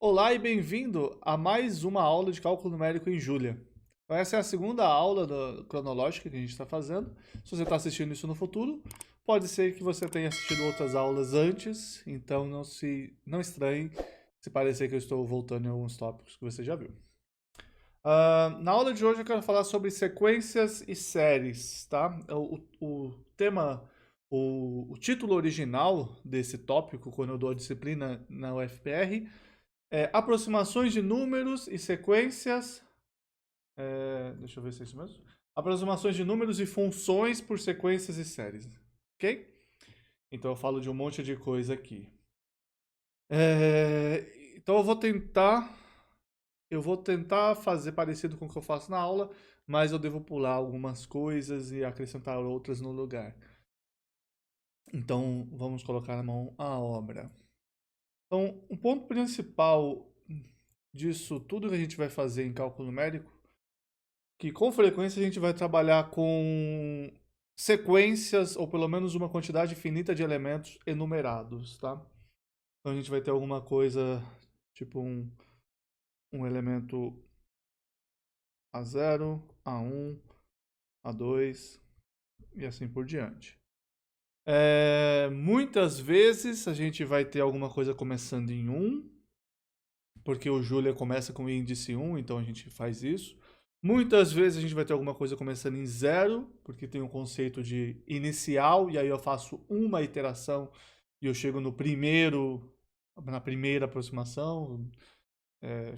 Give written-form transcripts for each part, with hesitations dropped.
Olá e bem-vindo a mais uma aula de cálculo numérico em Julia. Então, essa é a segunda aula cronológica que a gente está fazendo. Se você está assistindo isso no futuro, pode ser que você tenha assistido outras aulas antes, então não estranhe se parecer que eu estou voltando em alguns tópicos que você já viu. Na aula de hoje eu quero falar sobre sequências e séries, tá? O tema, o título original desse tópico, quando eu dou a disciplina na UFPR, aproximações de números e sequências. Deixa eu ver se é isso mesmo. Aproximações de números e funções por sequências e séries. Ok? Então eu falo de um monte de coisa aqui. Então eu vou tentar fazer parecido com o que eu faço na aula, mas eu devo pular algumas coisas e acrescentar outras no lugar. Então vamos colocar a mão à obra. Então, o ponto principal disso tudo que a gente vai fazer em cálculo numérico, que com frequência a gente vai trabalhar com sequências ou pelo menos uma quantidade finita de elementos enumerados, tá? Então a gente vai ter alguma coisa tipo um elemento A0, A1, A2 e assim por diante. Muitas vezes a gente vai ter alguma coisa começando em 1, porque o Julia começa com o índice 1, então a gente faz isso. Muitas vezes a gente vai ter alguma coisa começando em 0, porque tem um conceito de inicial, e aí eu faço uma iteração e eu chego na primeira aproximação,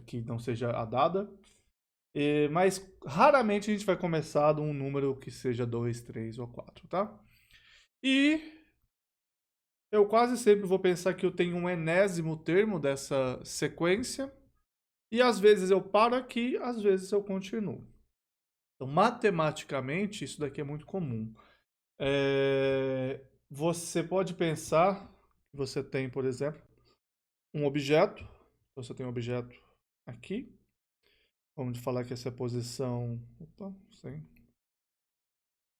que não seja a dada. Mas raramente a gente vai começar de um número que seja 2, 3 ou 4, tá? E eu quase sempre vou pensar que eu tenho um enésimo termo dessa sequência, e às vezes eu paro aqui, às vezes eu continuo. Então, matematicamente, isso daqui é muito comum. Você pode pensar que você tem, por exemplo, um objeto. Então, você tem um objeto aqui. Vamos falar que essa é a posição. Opa, sim.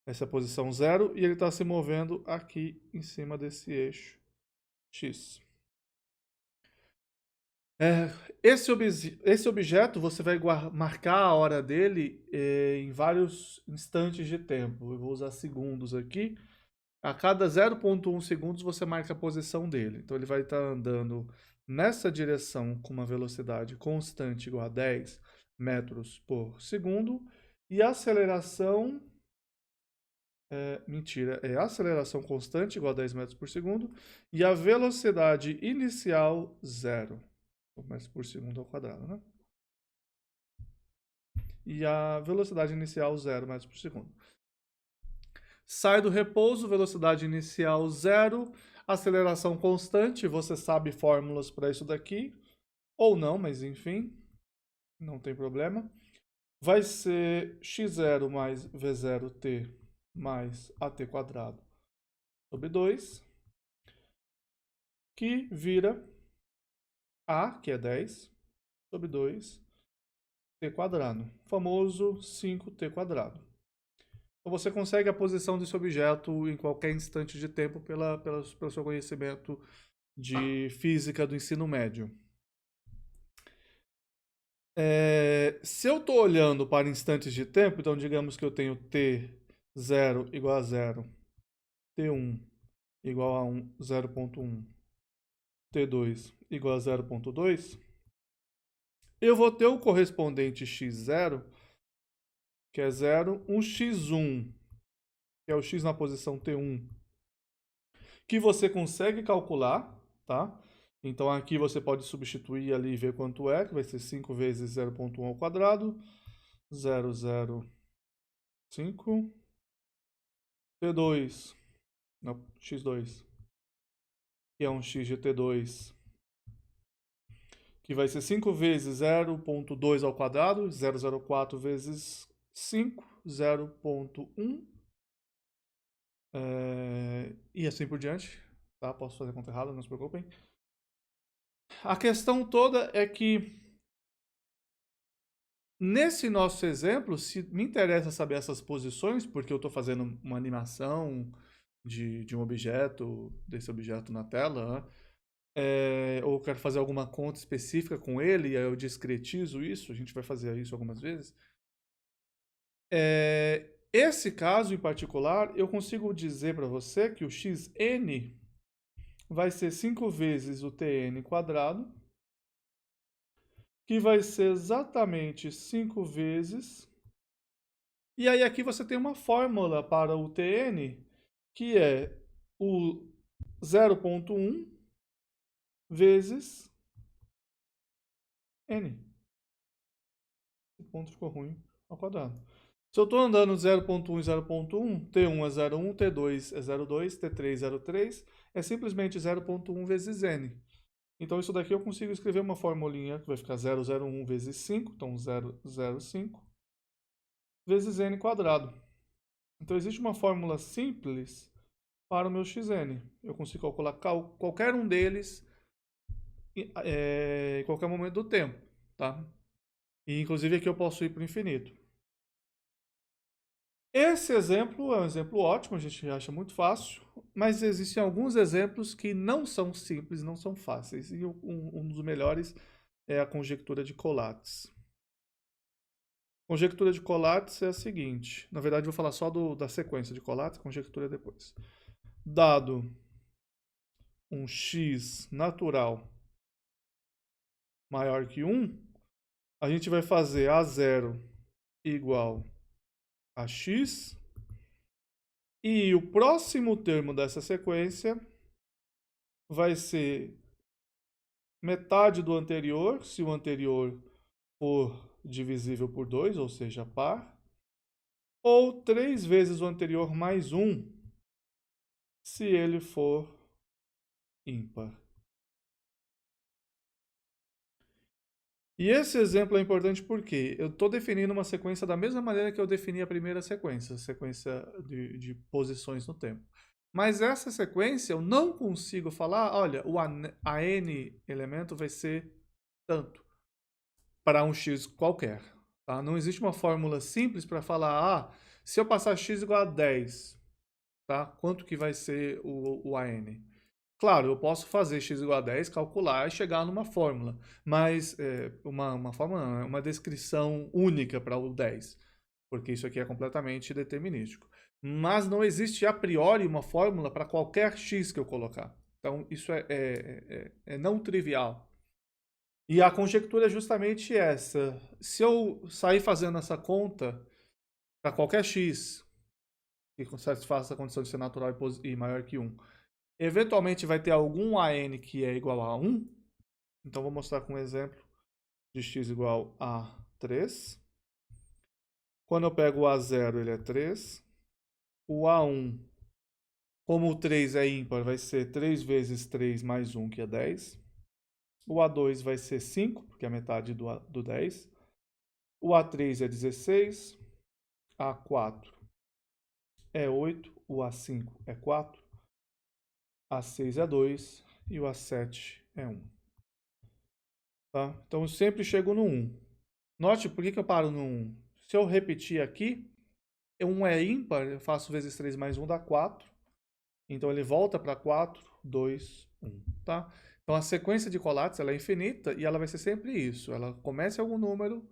Essa é a posição 0 e ele está se movendo aqui em cima desse eixo X. Esse objeto você vai marcar a hora dele em vários instantes de tempo. Eu vou usar segundos aqui. A cada 0,1 segundos você marca a posição dele. Então ele vai estar andando nessa direção com uma velocidade constante igual a 10 metros por segundo. E a aceleração. É aceleração constante igual a 10 metros por segundo. E a velocidade inicial, 0 metros por segundo ao quadrado, né? E a velocidade inicial, 0 metros por segundo. Sai do repouso, velocidade inicial 0, aceleração constante, você sabe fórmulas para isso daqui, ou não, mas enfim, não tem problema. Vai ser x0 mais v0t mais at quadrado sobre 2, que vira a, que é 10, sobre 2, t quadrado, famoso 5t quadrado. Então você consegue a posição desse objeto em qualquer instante de tempo pelo seu conhecimento de física do ensino médio. Se eu estou olhando para instantes de tempo, então digamos que eu tenho t0 igual a 0, t1 igual a 0,1, t2 igual a 0,2, eu vou ter o correspondente x0, que é 0, um x1, que é o x na posição t1, que você consegue calcular, tá? Então aqui você pode substituir ali e ver quanto é, que vai ser 5 vezes 0,1 ao quadrado, 0,05, T2, não, x2, que é um x de T2, que vai ser 5 vezes 0,2 ao quadrado, 0,04 vezes 5, 0,1, e assim por diante, tá? Posso fazer conta errada, não se preocupem. A questão toda é que nesse nosso exemplo, se me interessa saber essas posições, porque eu estou fazendo uma animação de um objeto, desse objeto na tela, né? ou quero fazer alguma conta específica com ele, e aí eu discretizo isso, a gente vai fazer isso algumas vezes. Esse caso em particular, eu consigo dizer para você que o xn vai ser 5 vezes o tn quadrado, que vai ser exatamente 5 vezes. E aí aqui você tem uma fórmula para o tn, que é o 0,1 vezes n. O ponto ficou ruim ao quadrado. Se eu estou andando 0,1 e 0,1, T1 é 0,1, T2 é 0,2, T3 é 0,3, é simplesmente 0,1 vezes n. Então isso daqui eu consigo escrever uma formulinha que vai ficar 0,01 vezes 5, então 0,05, vezes n quadrado. Então existe uma fórmula simples para o meu xn. Eu consigo calcular qualquer um deles em qualquer momento do tempo, tá? E inclusive aqui eu posso ir para o infinito. Esse exemplo é um exemplo ótimo, a gente acha muito fácil, mas existem alguns exemplos que não são simples, não são fáceis. E um dos melhores é a conjectura de Collatz. Conjectura de Collatz é a seguinte, na verdade eu vou falar só da sequência de Collatz, conjectura depois. Dado um x natural maior que 1, a gente vai fazer A0 igual a x, e o próximo termo dessa sequência vai ser metade do anterior, se o anterior for divisível por 2, ou seja, par, ou 3 vezes o anterior mais 1, se ele for ímpar. E esse exemplo é importante porque eu estou definindo uma sequência da mesma maneira que eu defini a primeira sequência de posições no tempo. Mas essa sequência eu não consigo falar, olha, a n elemento vai ser tanto para um x qualquer. Tá? Não existe uma fórmula simples para falar, se eu passar x igual a 10, tá? Quanto que vai ser o AN? Claro, eu posso fazer x igual a 10, calcular e chegar numa fórmula, mas uma fórmula não, é uma descrição única para o 10, porque isso aqui é completamente determinístico. Mas não existe a priori uma fórmula para qualquer x que eu colocar. Então, isso é não trivial. E a conjectura é justamente essa. Se eu sair fazendo essa conta para qualquer x que satisfaça a condição de ser natural e maior que 1, eventualmente vai ter algum AN que é igual a 1. Então, vou mostrar com um exemplo de x igual a 3. Quando eu pego o A0, ele é 3. O A1, como o 3 é ímpar, vai ser 3 vezes 3 mais 1, que é 10. O A2 vai ser 5, porque é a metade do 10. O A3 é 16. A4 é 8. O A5 é 4. A6 é 2. E o A7 é 1. Tá? Então, eu sempre chego no 1. Note por que eu paro no 1. Se eu repetir aqui, 1 é ímpar, eu faço vezes 3 mais 1 dá 4. Então, ele volta para 4, 2, 1. Tá? Então, a sequência de Collatz ela é infinita e ela vai ser sempre isso. Ela começa em algum número,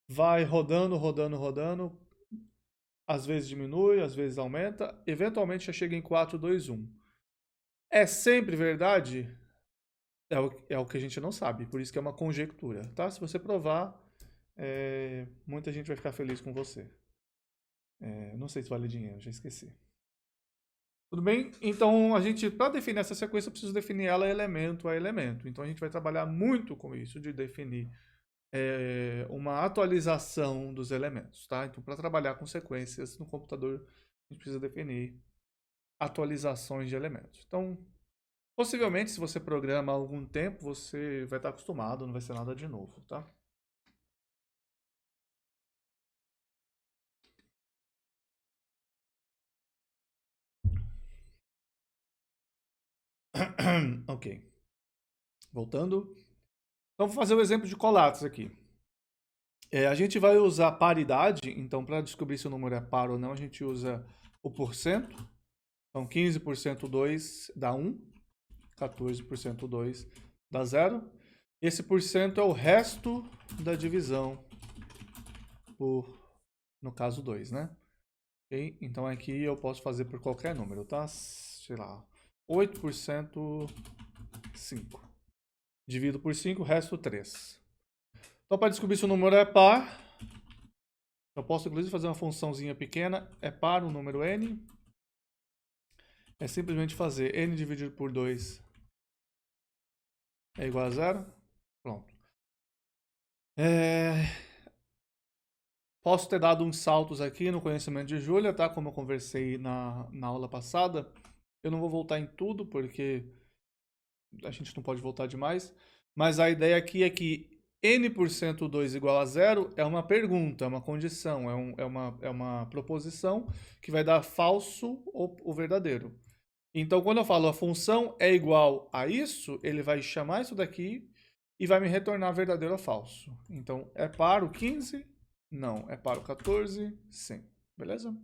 vai rodando, rodando, rodando, às vezes diminui, às vezes aumenta, eventualmente já chega em 4, 2, 1. É sempre verdade? É o que a gente não sabe, por isso que é uma conjectura, tá? Se você provar, muita gente vai ficar feliz com você. Não sei se vale dinheiro, já esqueci. Tudo bem? Então, para definir essa sequência, eu preciso definir ela elemento a elemento. Então, a gente vai trabalhar muito com isso, de definir uma atualização dos elementos, tá? Então, para trabalhar com sequências no computador, a gente precisa definir atualizações de elementos. Então, possivelmente, se você programa há algum tempo, você vai estar acostumado, não vai ser nada de novo, tá? Ok. Voltando. Então, vou fazer o exemplo de Collatz aqui. A gente vai usar paridade, então, para descobrir se o número é par ou não, a gente usa o porcento. Então, 15% 2 dá 1. 14% 2 dá 0. Esse porcento é o resto da divisão por, no caso, 2, né? Okay? Então aqui eu posso fazer por qualquer número, tá? Sei lá, 8% 5. Divido por 5, resto 3. Então para descobrir se o número é par, eu posso inclusive fazer uma funçãozinha pequena, é par o número n. É simplesmente fazer n dividido por 2 é igual a 0. Pronto. Posso ter dado uns saltos aqui no conhecimento de Júlia, tá? Como eu conversei na aula passada. Eu não vou voltar em tudo, porque a gente não pode voltar demais. Mas a ideia aqui é que n% 2 igual a 0 é uma pergunta, é uma condição, é uma proposição que vai dar falso ou verdadeiro. Então, quando eu falo a função é igual a isso, ele vai chamar isso daqui e vai me retornar verdadeiro ou falso. Então, é par o 15? Não. É par o 14? Sim. Beleza?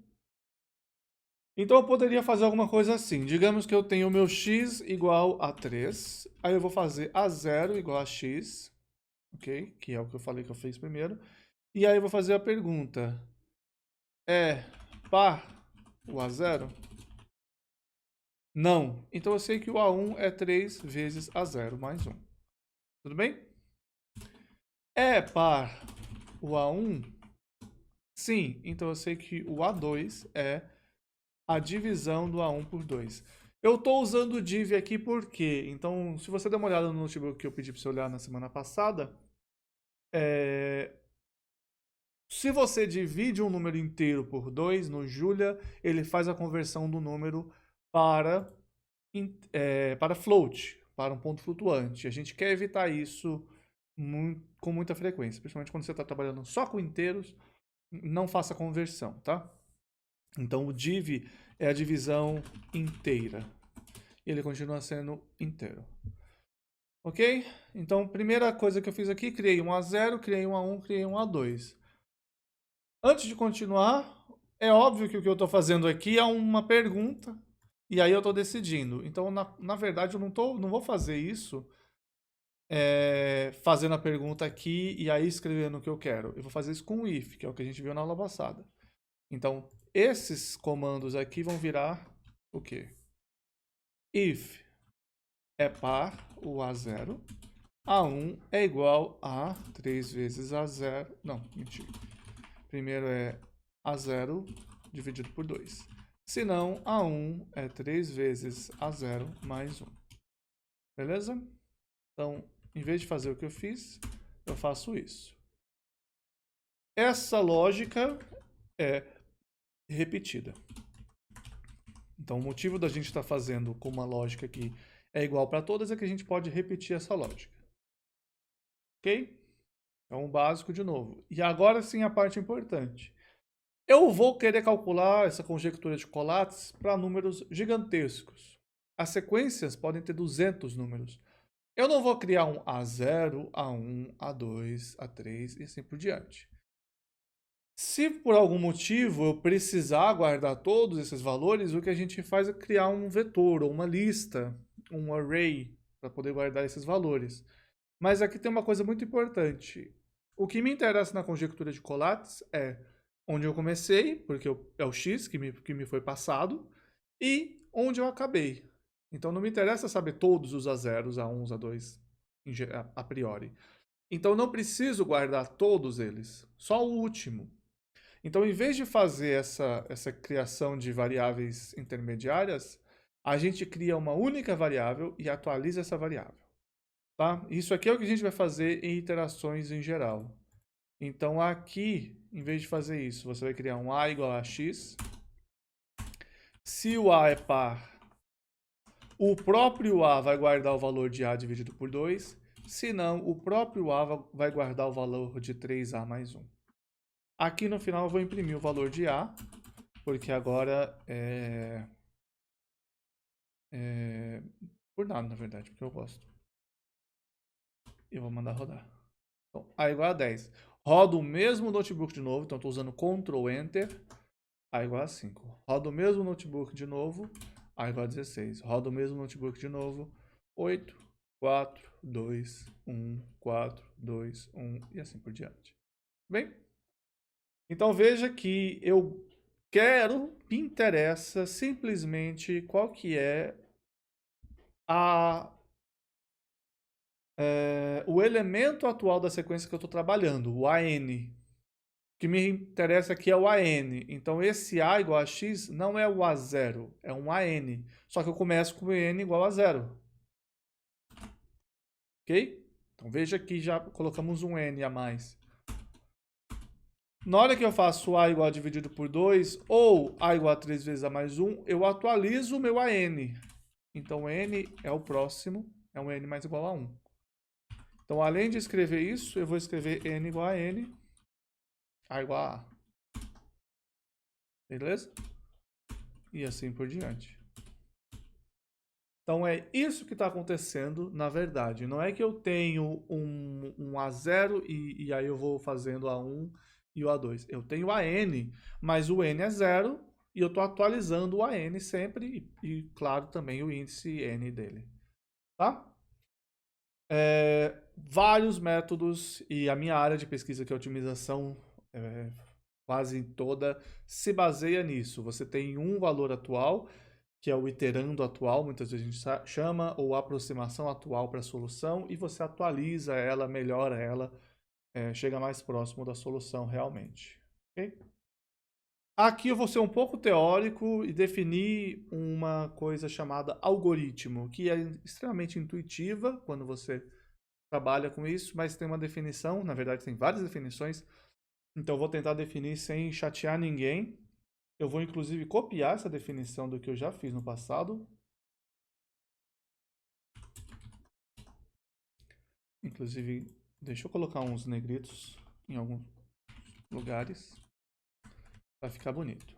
Então, eu poderia fazer alguma coisa assim. Digamos que eu tenho o meu x igual a 3. Aí eu vou fazer a0 igual a x. Ok? Que é o que eu falei que eu fiz primeiro. E aí eu vou fazer a pergunta. É par o a0? Não. Então eu sei que o A1 é 3 vezes A0 mais 1. Tudo bem? É par o A1? Sim. Então eu sei que o A2 é a divisão do A1 por 2. Eu estou usando o div aqui por quê? Então, se você der uma olhada no notebook que eu pedi para você olhar na semana passada, se você divide um número inteiro por 2, no Julia, ele faz a conversão do número para float, para um ponto flutuante. A gente quer evitar isso com muita frequência, principalmente quando você está trabalhando só com inteiros, não faça conversão, tá? Então o div é a divisão inteira. E ele continua sendo inteiro. Ok? Então, primeira coisa que eu fiz aqui, criei um A0, criei um A1, criei um A2. Antes de continuar, é óbvio que o que eu estou fazendo aqui é uma pergunta, e aí eu estou decidindo. Então, na verdade, eu não vou fazer isso fazendo a pergunta aqui e aí escrevendo o que eu quero. Eu vou fazer isso com o if, que é o que a gente viu na aula passada. Então, esses comandos aqui vão virar o quê? If é par o A0, A1 é igual a 3 vezes A0. Não, mentira. Primeiro é A0 dividido por 2. Se não, A1 é 3 vezes A0 mais 1. Beleza? Então, em vez de fazer o que eu fiz, eu faço isso. Essa lógica é repetida. Então, o motivo da gente estar fazendo com uma lógica que é igual para todas é que a gente pode repetir essa lógica. Ok? Então, o básico de novo. E agora sim a parte importante. Eu vou querer calcular essa conjectura de Collatz para números gigantescos. As sequências podem ter 200 números. Eu não vou criar um A0, A1, A2, A3 e assim por diante. Se por algum motivo eu precisar guardar todos esses valores, o que a gente faz é criar um vetor ou uma lista, um array, para poder guardar esses valores. Mas aqui tem uma coisa muito importante. O que me interessa na conjectura de Collatz é onde eu comecei, porque é o x que me foi passado, e onde eu acabei. Então não me interessa saber todos os A0s, A1s, A2 a priori. Então não preciso guardar todos eles, só o último. Então, em vez de fazer essa criação de variáveis intermediárias, a gente cria uma única variável e atualiza essa variável. Tá? Isso aqui é o que a gente vai fazer em iterações em geral. Então, aqui, em vez de fazer isso, você vai criar um A igual a x. Se o A é par, o próprio A vai guardar o valor de A dividido por 2. Se não, o próprio A vai guardar o valor de 3A mais 1. Aqui no final eu vou imprimir o valor de A, porque agora por nada, na verdade, porque eu gosto. Eu vou mandar rodar. Então, A igual a 10. Rodo o mesmo notebook de novo, então estou usando Ctrl Enter. A igual a 5. Rodo o mesmo notebook de novo. A igual a 16. Rodo o mesmo notebook de novo. 8, 4, 2, 1, 4, 2, 1 e assim por diante. Bem? Então veja que eu quero, me interessa simplesmente qual que é o elemento atual da sequência que eu estou trabalhando, o AN. O que me interessa aqui é o AN. Então esse A igual a X não é o A0, é um AN. Só que eu começo com o N igual a 0. Ok? Então veja que já colocamos um N a mais. Na hora que eu faço A igual a dividido por 2 ou A igual a 3 vezes A mais 1, eu atualizo o meu AN. Então N é o próximo, é um N mais igual a 1. Então além de escrever isso, eu vou escrever N igual a N, A igual a A. Beleza? E assim por diante. Então é isso que está acontecendo na verdade. Não é que eu tenho um A0 e aí eu vou fazendo A1 e o A2. Eu tenho AN, mas o N é 0 e eu estou atualizando o AN sempre e, claro, também o índice N dele. Tá? Vários métodos e a minha área de pesquisa, que é a otimização quase toda, se baseia nisso. Você tem um valor atual, que é o iterando atual, muitas vezes a gente chama, ou aproximação atual para a solução, e você atualiza ela, melhora ela, chega mais próximo da solução realmente. Okay? Aqui eu vou ser um pouco teórico e definir uma coisa chamada algoritmo, que é extremamente intuitiva quando você trabalha com isso, mas tem uma definição, na verdade tem várias definições, então eu vou tentar definir sem chatear ninguém. Eu vou inclusive copiar essa definição do que eu já fiz no passado. Inclusive, deixa eu colocar uns negritos em alguns lugares para ficar bonito.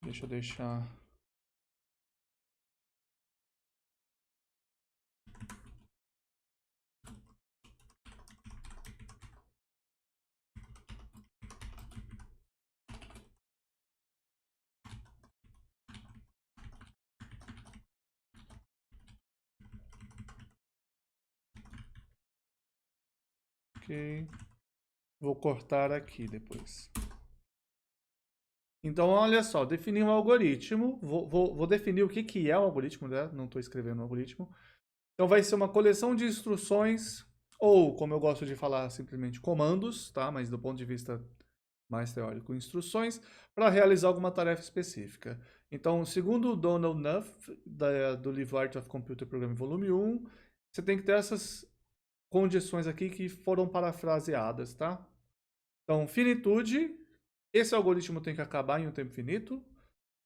Deixa eu deixar... Ok. Vou cortar aqui depois. Então, olha só, definir um algoritmo. Vou definir o que é um algoritmo, né? Não estou escrevendo um algoritmo. Então, vai ser uma coleção de instruções, ou, como eu gosto de falar, simplesmente comandos, tá? Mas do ponto de vista mais teórico, instruções, para realizar alguma tarefa específica. Então, segundo o Donald Knuth, do livro Art of Computer Programming, volume 1, você tem que ter essas condições aqui que foram parafraseadas, tá? Então, finitude, esse algoritmo tem que acabar em um tempo finito,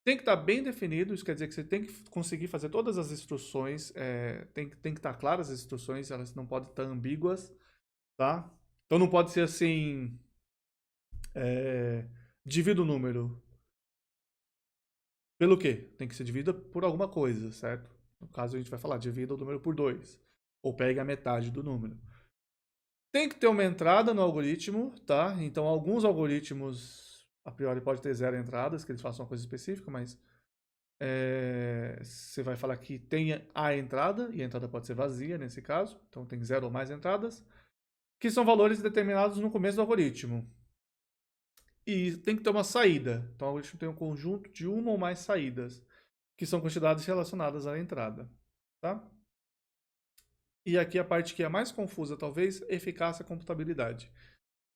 tem que estar bem definido, isso quer dizer que você tem que conseguir fazer todas as instruções, tem que estar claras as instruções, elas não podem estar ambíguas, tá? Então não pode ser assim, divida o número. Pelo quê? Tem que ser dividida por alguma coisa, certo? No caso a gente vai falar, divida o número por 2, ou pega a metade do número. Tem que ter uma entrada no algoritmo, tá? Então alguns algoritmos, a priori, pode ter 0 entradas, que eles façam uma coisa específica, mas você vai falar que tem a entrada, e a entrada pode ser vazia nesse caso, então tem 0 ou mais entradas, que são valores determinados no começo do algoritmo. E tem que ter uma saída, então o algoritmo tem um conjunto de uma ou mais saídas, que são quantidades relacionadas à entrada, tá? E aqui a parte que é mais confusa, talvez, eficácia e computabilidade.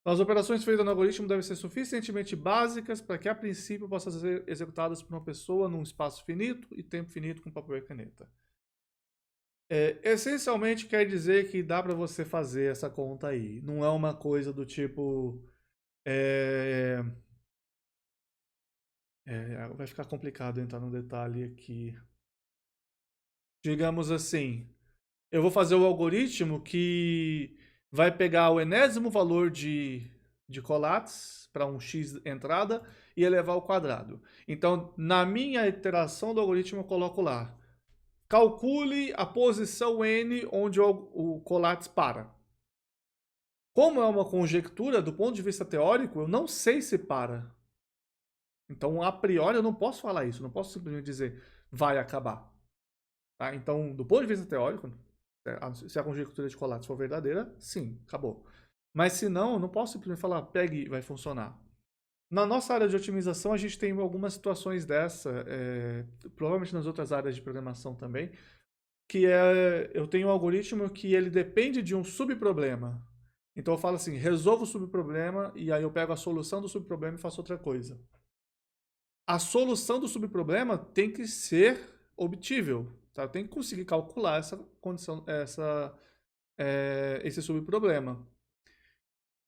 As operações feitas no algoritmo devem ser suficientemente básicas para que, a princípio, possam ser executadas por uma pessoa num espaço finito e tempo finito com papel e caneta. Essencialmente quer dizer que dá para você fazer essa conta aí. Não é uma coisa do tipo... vai ficar complicado entrar no detalhe aqui. Digamos assim, eu vou fazer o algoritmo que vai pegar o enésimo valor de colates para um x entrada e elevar ao quadrado. Então, na minha iteração do algoritmo, eu coloco lá: calcule a posição n onde o colates para. Como é uma conjectura, do ponto de vista teórico, eu não sei se para. Então, a priori, eu não posso falar isso. Não posso simplesmente dizer vai acabar. Tá? Então, do ponto de vista teórico, se a conjectura de Collatz for verdadeira, sim, acabou. Mas se não, eu não posso simplesmente falar, pegue e vai funcionar. Na nossa área de otimização, a gente tem algumas situações dessa, provavelmente nas outras áreas de programação também, que eu tenho um algoritmo que ele depende de um subproblema. Então eu falo assim, resolvo o subproblema e aí eu pego a solução do subproblema e faço outra coisa. A solução do subproblema tem que ser obtível, tá? Tem que conseguir calcular essa condição, esse subproblema.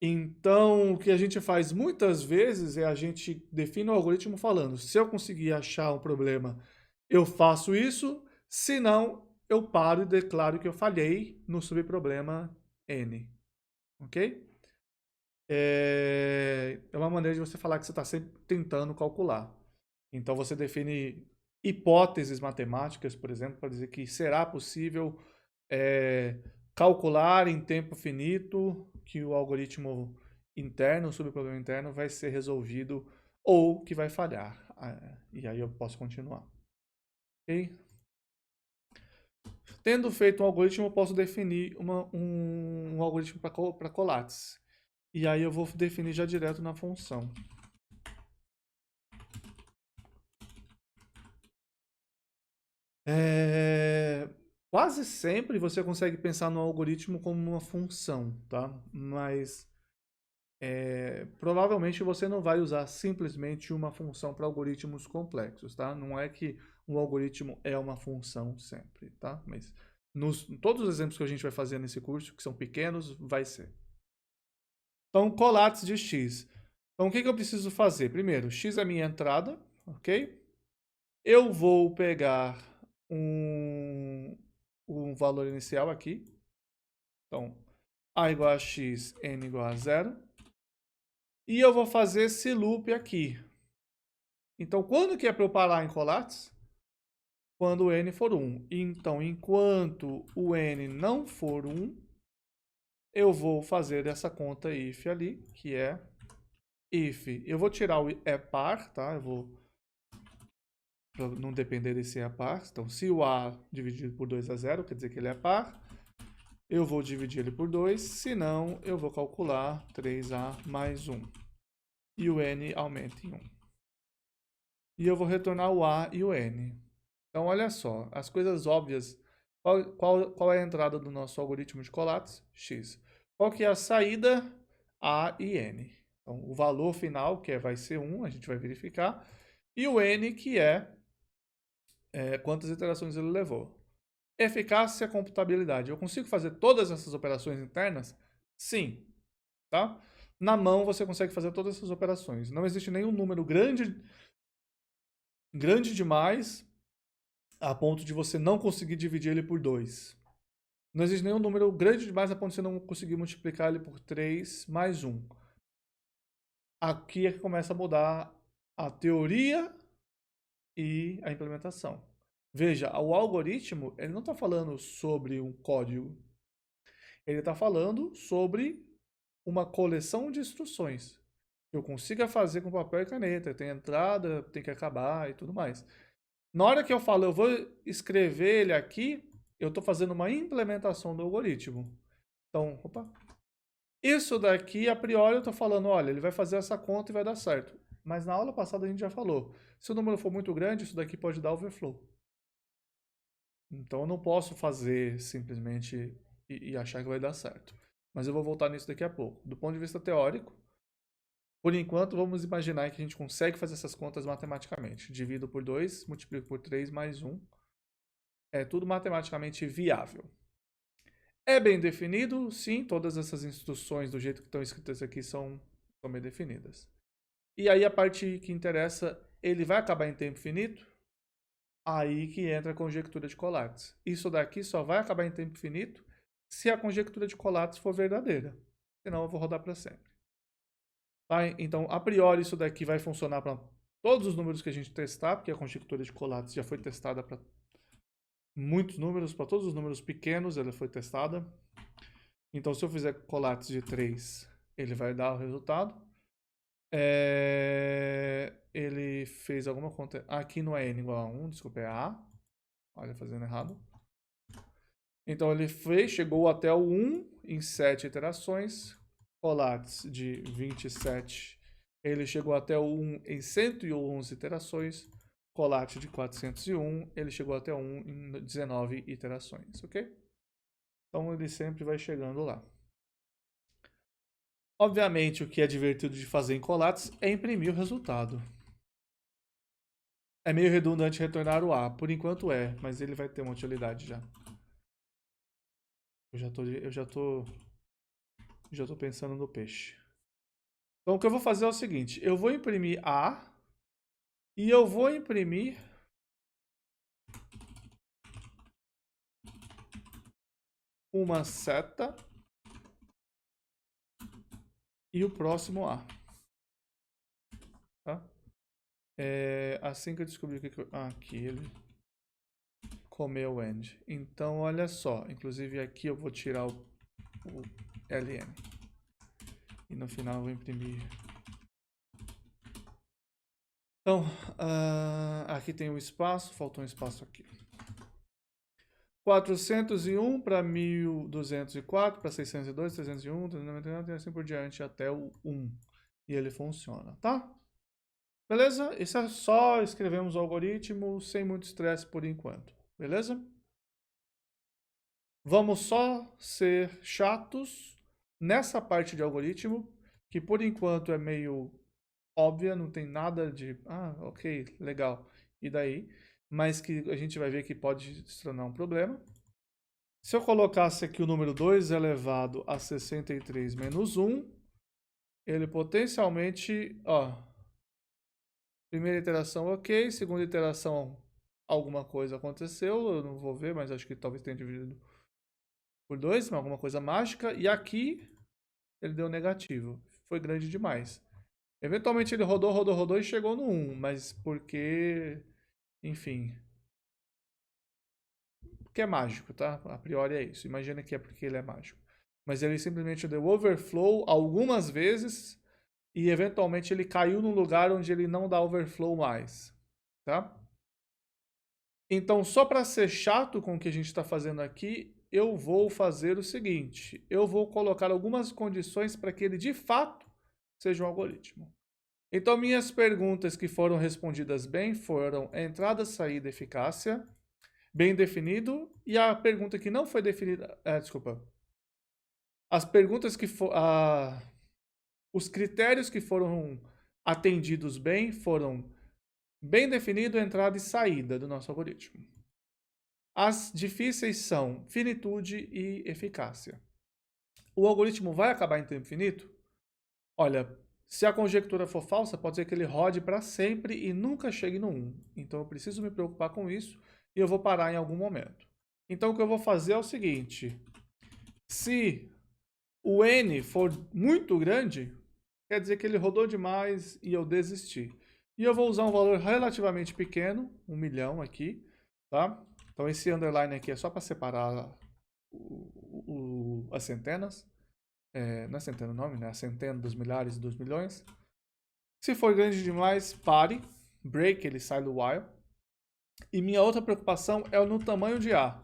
Então, o que a gente faz muitas vezes é a gente define o algoritmo falando, se eu conseguir achar um problema, eu faço isso, se não, eu paro e declaro que eu falhei no subproblema N, ok? É uma maneira de você falar que você está sempre tentando calcular. Então, você define hipóteses matemáticas, por exemplo, para dizer que será possível calcular em tempo finito que o algoritmo interno, o subproblema interno, vai ser resolvido ou que vai falhar. E aí eu posso continuar. Ok? Tendo feito um algoritmo, eu posso definir um algoritmo para Collatz. E aí eu vou definir já direto na função. Quase sempre você consegue pensar no algoritmo como uma função, tá? Mas provavelmente você não vai usar simplesmente uma função para algoritmos complexos, tá? Não é que um algoritmo é uma função sempre, tá? Mas todos os exemplos que a gente vai fazer nesse curso, que são pequenos, vai ser. Então, Collatz de x. Então, o que eu preciso fazer? Primeiro, x é a minha entrada, ok? Eu vou pegar um valor inicial aqui. Então, a igual a x, n igual a 0. E eu vou fazer esse loop aqui. Então, quando que é para eu parar em Collatz? Quando o n for 1. Então, enquanto o n não for 1, eu vou fazer essa conta if ali, que é if. Eu vou tirar o é par, tá? Eu vou para não depender desse é par. Então, se o a dividido por 2 é 0, quer dizer que ele é par. Eu vou dividir ele por 2, senão eu vou calcular 3a mais 1. E o n aumenta em 1. E eu vou retornar o a e o n. Então, olha só, as coisas óbvias. Qual é a entrada do nosso algoritmo de Collatz? X. Qual que é a saída? A e n. Então, o valor final, que vai ser 1, a gente vai verificar. E o n, que é quantas iterações ele levou. Eficácia e computabilidade. Eu consigo fazer todas essas operações internas? Sim. Tá? Na mão você consegue fazer todas essas operações. Não existe nenhum número grande demais a ponto de você não conseguir dividir ele por 2. Não existe nenhum número grande demais a ponto de você não conseguir multiplicar ele por 3 mais 1. Aqui é que começa a mudar a teoria e a implementação. Veja, o algoritmo ele não está falando sobre um código. Ele está falando sobre uma coleção de instruções que eu consiga fazer com papel e caneta. Tem entrada, tem que acabar e tudo mais. Na hora que eu falo, eu vou escrever ele aqui, eu estou fazendo uma implementação do algoritmo. Então, opa. Isso daqui, a priori, eu estou falando, olha, ele vai fazer essa conta e vai dar certo. Mas na aula passada a gente já falou, se o número for muito grande, isso daqui pode dar overflow. Então eu não posso fazer simplesmente e achar que vai dar certo. Mas eu vou voltar nisso daqui a pouco. Do ponto de vista teórico, por enquanto, vamos imaginar que a gente consegue fazer essas contas matematicamente. Divido por 2, multiplico por 3 mais 1. É tudo matematicamente viável. É bem definido? Sim, todas essas instruções do jeito que estão escritas aqui são bem definidas. E aí a parte que interessa, ele vai acabar em tempo finito? Aí que entra a conjectura de Collatz. Isso daqui só vai acabar em tempo finito se a conjectura de Collatz for verdadeira. Senão eu vou rodar para sempre. Tá? Então, a priori, isso daqui vai funcionar para todos os números que a gente testar, porque a conjectura de Collatz já foi testada para muitos números, para todos os números pequenos ela foi testada. Então, se eu fizer Collatz de 3, ele vai dar o resultado. Ele fez alguma conta. Aqui não é n igual a 1, desculpa, é a. Olha, fazendo errado. Então ele chegou até o 1 em 7 iterações. Colates de 27, ele chegou até o 1 em 111 iterações. Colate de 401, ele chegou até o 1 em 19 iterações, ok? Então ele sempre vai chegando lá. Obviamente, o que é divertido de fazer em Colates é imprimir o resultado. É meio redundante retornar o A, por enquanto é, mas ele vai ter uma utilidade já. Eu já tô pensando no peixe. Então o que eu vou fazer é o seguinte, eu vou imprimir A e eu vou imprimir uma seta e o próximo A. Tá? Assim que eu descobri o que eu... aqui ele comeu o end. Então, olha só. Inclusive aqui eu vou tirar o LN. E no final eu vou imprimir. Então, aqui tem o espaço. Faltou um espaço aqui. 401 para 1204 para 602, 301, 399 e assim por diante até o 1. E ele funciona, tá? Beleza? Isso é só escrevemos o algoritmo sem muito estresse por enquanto. Beleza? Vamos só ser chatos nessa parte de algoritmo, que por enquanto é meio óbvia, não tem nada de, ok, legal, e daí? Mas que a gente vai ver que pode se tornar um problema. Se eu colocasse aqui o número 2 elevado a 63 menos 1, ele potencialmente, primeira iteração ok, segunda iteração alguma coisa aconteceu, eu não vou ver, mas acho que talvez tenha dividido por 2, alguma coisa mágica, e aqui ele deu negativo, foi grande demais. Eventualmente ele rodou e chegou no 1, mas porque, enfim, porque é mágico, tá? A priori é isso, imagina que é porque ele é mágico. Mas ele simplesmente deu overflow algumas vezes e eventualmente ele caiu num lugar onde ele não dá overflow mais, tá? Então, só para ser chato com o que a gente está fazendo aqui, eu vou fazer o seguinte, eu vou colocar algumas condições para que ele de fato seja um algoritmo. Então, minhas perguntas que foram respondidas bem foram entrada, saída, eficácia, bem definido, e a pergunta que não foi definida, desculpa, as perguntas que os critérios que foram atendidos bem foram bem definido, entrada e saída do nosso algoritmo. As difíceis são finitude e eficácia. O algoritmo vai acabar em tempo finito? Olha, se a conjectura for falsa, pode ser que ele rode para sempre e nunca chegue no 1. Então eu preciso me preocupar com isso e eu vou parar em algum momento. Então o que eu vou fazer é o seguinte, se o n for muito grande, quer dizer que ele rodou demais e eu desisti. E eu vou usar um valor relativamente pequeno, 1 milhão aqui, tá? Então esse underline aqui é só para separar as centenas. Não é centena o nome, né? A centena dos milhares e dos milhões. Se for grande demais, pare. Break, ele sai do while. E minha outra preocupação é no tamanho de A.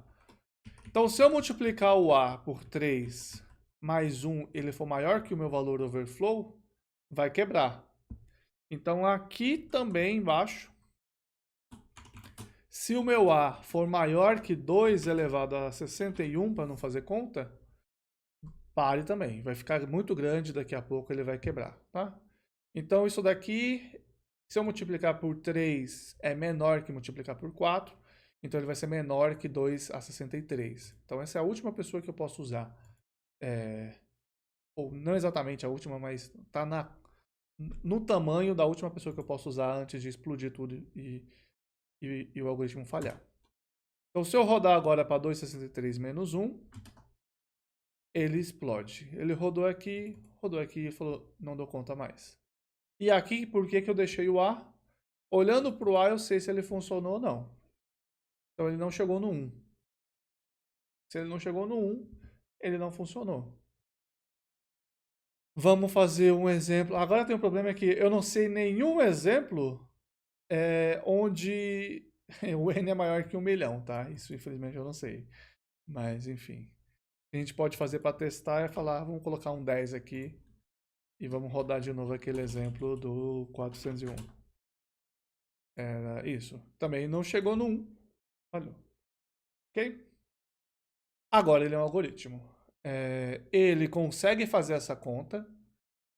Então se eu multiplicar o A por 3 mais 1, ele for maior que o meu valor overflow, vai quebrar. Então aqui também embaixo, se o meu A for maior que 2 elevado a 61, para não fazer conta, pare também. Vai ficar muito grande, daqui a pouco ele vai quebrar, tá? Então isso daqui, se eu multiplicar por 3, é menor que multiplicar por 4, então ele vai ser menor que 2 a 63. Então essa é a última pessoa que eu posso usar. Ou não exatamente a última, mas está no tamanho da última pessoa que eu posso usar antes de explodir tudo e o algoritmo falhar. Então, se eu rodar agora para 2,63 menos 1, ele explode. Ele rodou aqui e falou, não dou conta mais. E aqui, por que eu deixei o A? Olhando para o A, eu sei se ele funcionou ou não. Então, ele não chegou no 1. Se ele não chegou no 1, ele não funcionou. Vamos fazer um exemplo. Agora tem um problema que eu não sei nenhum exemplo onde O N é maior que 1 milhão, tá? Isso infelizmente eu não sei. Mas enfim. O que a gente pode fazer para testar é falar, vamos colocar um 10 aqui e vamos rodar de novo aquele exemplo do 401. Era isso. Também não chegou no 1. Falhou. Ok? Agora ele é um algoritmo. Ele consegue fazer essa conta.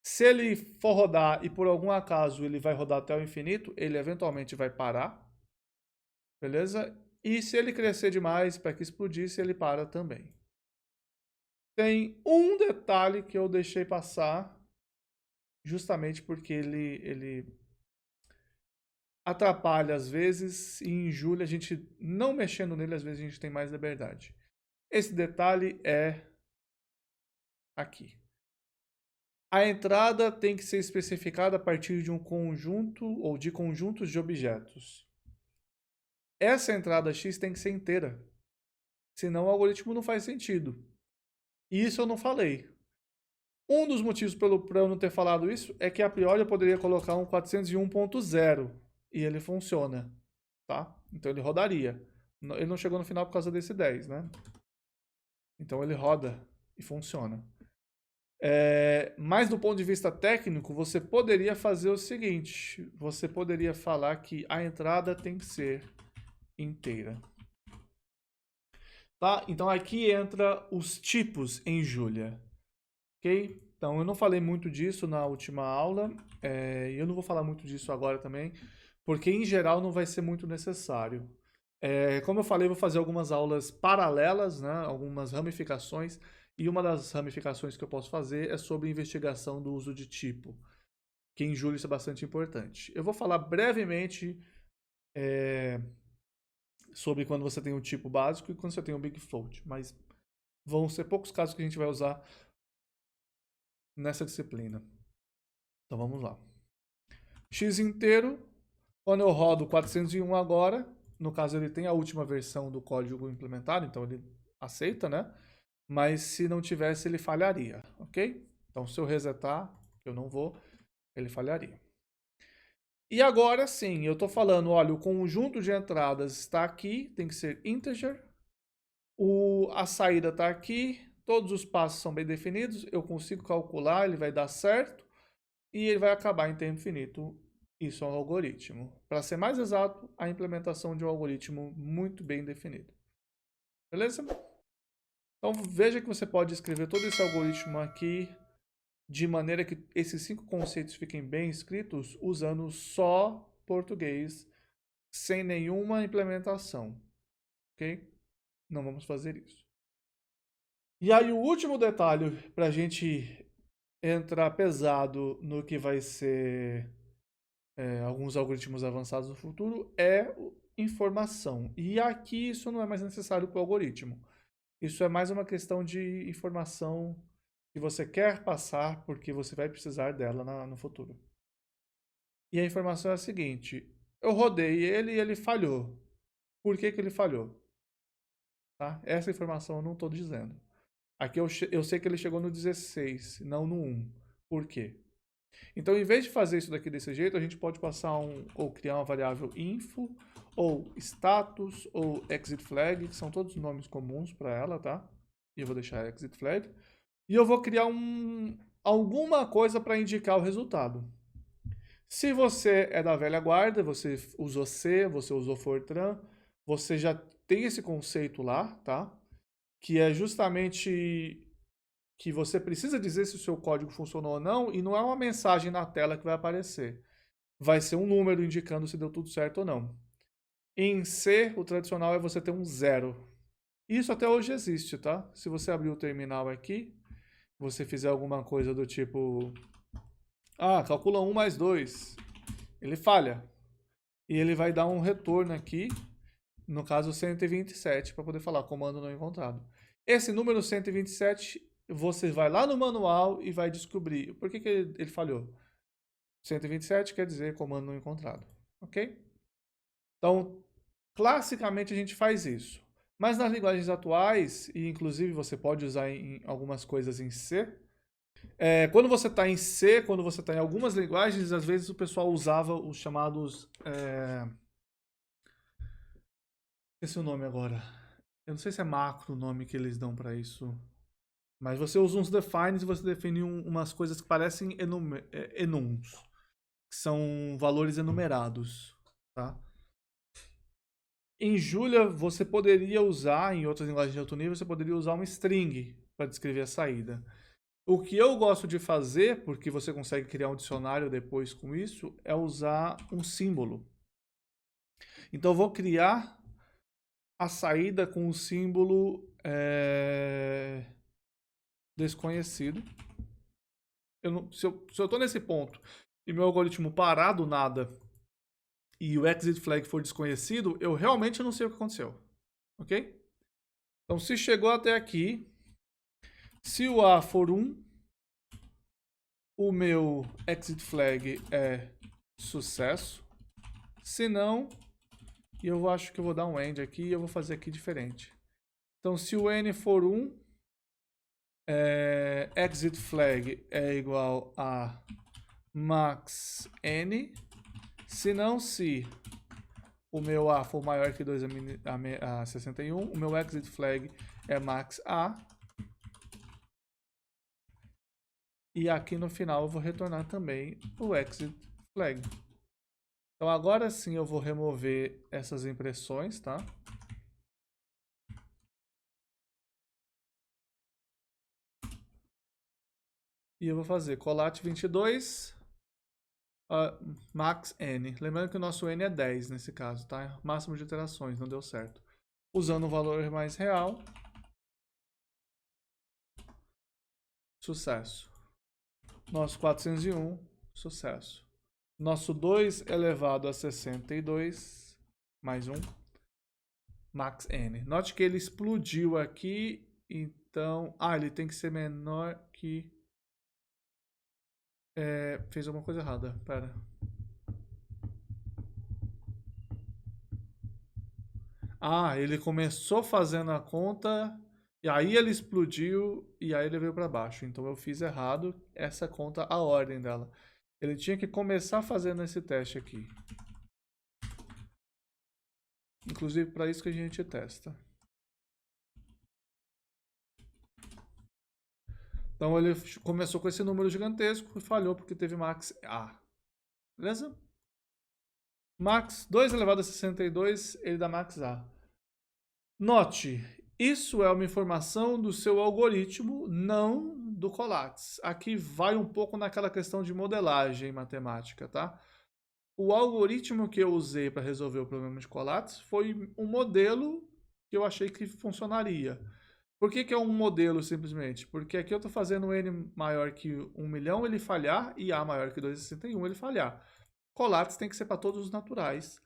Se ele for rodar e por algum acaso ele vai rodar até o infinito, ele eventualmente vai parar. Beleza? E se ele crescer demais para que explodisse, ele para também. Tem um detalhe que eu deixei passar, justamente porque ele atrapalha às vezes, e em julho a gente, não mexendo nele, às vezes a gente tem mais liberdade. Esse detalhe é aqui. A entrada tem que ser especificada a partir de um conjunto ou de conjuntos de objetos. Essa entrada X tem que ser inteira, senão o algoritmo não faz sentido. E isso eu não falei. Um dos motivos para eu não ter falado isso é que a priori eu poderia colocar um 401.0 e ele funciona, tá? Então ele rodaria. Ele não chegou no final por causa desse 10, né? Então ele roda e funciona. Mas do ponto de vista técnico, você poderia fazer o seguinte. Você poderia falar que a entrada tem que ser inteira. Tá? Então aqui entra os tipos em Julia. Ok? Então eu não falei muito disso na última aula. E eu não vou falar muito disso agora também. Porque em geral não vai ser muito necessário. Como eu falei, eu vou fazer algumas aulas paralelas, né? Algumas ramificações. E uma das ramificações que eu posso fazer é sobre investigação do uso de tipo, que em julho isso é bastante importante. Eu vou falar brevemente sobre quando você tem um tipo básico e quando você tem um big float, mas vão ser poucos casos que a gente vai usar nessa disciplina. Então vamos lá. X inteiro, quando eu rodo 401 agora, no caso ele tem a última versão do código implementado, então ele aceita, né? Mas se não tivesse, ele falharia, ok? Então, se eu resetar, que eu não vou, ele falharia. E agora sim, eu estou falando, olha, o conjunto de entradas está aqui, tem que ser integer. A saída está aqui, todos os passos são bem definidos, eu consigo calcular, ele vai dar certo e ele vai acabar em tempo finito. Isso é um algoritmo. Para ser mais exato, a implementação de um algoritmo muito bem definido. Beleza? Então veja que você pode escrever todo esse algoritmo aqui de maneira que esses 5 conceitos fiquem bem escritos usando só português, sem nenhuma implementação, ok? Não vamos fazer isso. E aí o último detalhe para a gente entrar pesado no que vai ser alguns algoritmos avançados no futuro é informação. E aqui isso não é mais necessário para o algoritmo. Isso é mais uma questão de informação que você quer passar porque você vai precisar dela no futuro. E a informação é a seguinte: eu rodei ele e ele falhou. Por que ele falhou? Tá? Essa informação eu não estou dizendo. Aqui eu sei que ele chegou no 16, não no 1. Por quê? Então, em vez de fazer isso daqui desse jeito, a gente pode passar ou criar uma variável info, ou status, ou exit flag, que são todos nomes comuns para ela, tá? E eu vou deixar exit flag. E eu vou criar alguma coisa para indicar o resultado. Se você é da velha guarda, você usou C, você usou Fortran, você já tem esse conceito lá, tá? Que é justamente que você precisa dizer se o seu código funcionou ou não, e não é uma mensagem na tela que vai aparecer. Vai ser um número indicando se deu tudo certo ou não. Em C, o tradicional é você ter um 0. Isso até hoje existe, tá? Se você abrir o terminal aqui, você fizer alguma coisa do tipo... calcula 1 mais 2. Ele falha. E ele vai dar um retorno aqui, no caso 127, para poder falar comando não encontrado. Esse número 127, você vai lá no manual e vai descobrir por que ele falhou. 127 quer dizer comando não encontrado, ok? Então, classicamente a gente faz isso. Mas nas linguagens atuais, e inclusive você pode usar em algumas coisas em C, quando você está em C, quando você está em algumas linguagens, às vezes o pessoal usava os chamados Esse é o nome agora. Eu não sei se é macro o nome que eles dão para isso. Mas você usa uns defines e você define umas coisas que parecem enums, que são valores enumerados, tá? Em Julia, você poderia usar, em outras linguagens de alto nível, você poderia usar uma string para descrever a saída. O que eu gosto de fazer, porque você consegue criar um dicionário depois com isso, é usar um símbolo. Então eu vou criar a saída com um símbolo desconhecido. Se eu estou nesse ponto e meu algoritmo parar do nada e o exit flag for desconhecido, eu realmente não sei o que aconteceu. Ok? Então, se chegou até aqui, se o A for 1, o meu exit flag é sucesso. Se não, eu acho que eu vou dar um end aqui e eu vou fazer aqui diferente. Então, se o N for 1, exit flag é igual a max N. Se não, se o meu A for maior que 2 a 61, o meu exit flag é max A. E aqui no final eu vou retornar também o exit flag. Então agora sim eu vou remover essas impressões, tá? E eu vou fazer collat 22 max n. Lembrando que o nosso n é 10 nesse caso, tá? Máximo de iterações, não deu certo. Usando o valor mais real. Sucesso. Nosso 401, sucesso. Nosso 2 elevado a 62, mais 1, max n. Note que ele explodiu aqui, então... ele tem que ser menor que... fez alguma coisa errada, pera. Ele começou fazendo a conta, e aí ele explodiu, e aí ele veio para baixo. Então eu fiz errado essa conta, a ordem dela. Ele tinha que começar fazendo esse teste aqui. Inclusive para isso que a gente testa. Então ele começou com esse número gigantesco e falhou porque teve max A. Beleza? Max 2 elevado a 62, ele dá max A. Note, isso é uma informação do seu algoritmo, não do Collatz. Aqui vai um pouco naquela questão de modelagem matemática, tá? O algoritmo que eu usei para resolver o problema de Collatz foi um modelo que eu achei que funcionaria. Por que é um modelo, simplesmente? Porque aqui eu estou fazendo n maior que 1 milhão, ele falhar, e A maior que 2,61, ele falhar. Collatz tem que ser para todos os naturais,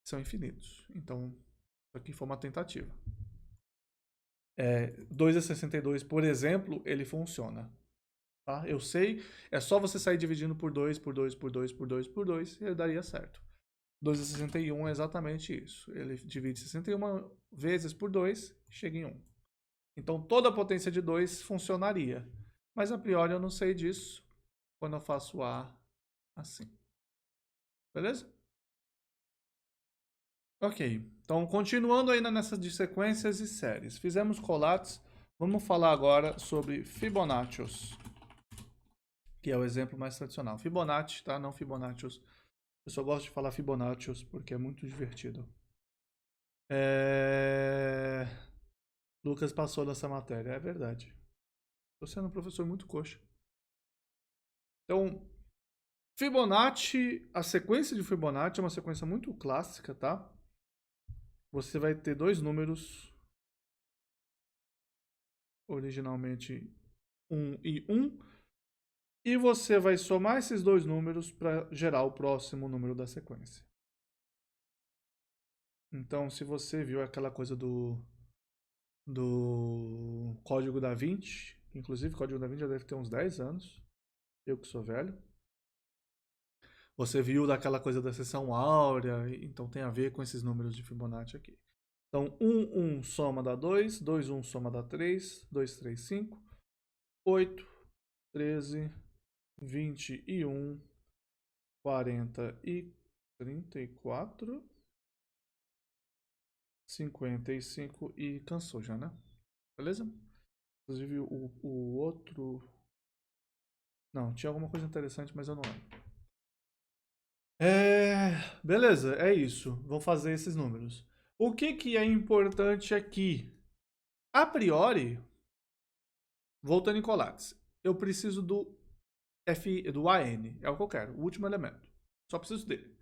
são infinitos. Então, isso aqui foi uma tentativa. 2,62, por exemplo, ele funciona. Tá? Eu sei, é só você sair dividindo por 2, por 2, por 2, por 2, por 2, e ele daria certo. 2,61 é exatamente isso. Ele divide 61 vezes por 2, chega em 1. Então toda a potência de 2 funcionaria. Mas a priori eu não sei disso quando eu faço A assim. Beleza? Ok. Então continuando ainda nessas de sequências e séries. Fizemos Collatz. Vamos falar agora sobre Fibonaccios, que é o exemplo mais tradicional. Fibonacci, tá? Não Fibonaccios. Eu só gosto de falar Fibonaccios porque é muito divertido. Lucas passou nessa matéria, é verdade. Estou sendo um professor muito coxa. Então, Fibonacci, a sequência de Fibonacci é uma sequência muito clássica, tá? Você vai ter dois números, originalmente 1 e 1, e você vai somar esses dois números para gerar o próximo número da sequência. Então, se você viu aquela coisa do Código da Vinci, inclusive o Código da Vinci já deve ter uns 10 anos, eu que sou velho. Você viu daquela coisa da seção áurea, então tem a ver com esses números de Fibonacci aqui. Então, 1, 1 soma dá 2, 2, 1 soma dá 3, 2, 3, 5, 8, 13, 21, 40 e 34. 55 e cansou já, né? Beleza? Inclusive o outro... Não, tinha alguma coisa interessante, mas eu não lembro. Beleza, é isso. Vou fazer esses números. O que é importante aqui? A priori, voltando em Colates, eu preciso do AN, é o que eu quero, o último elemento. Só preciso dele.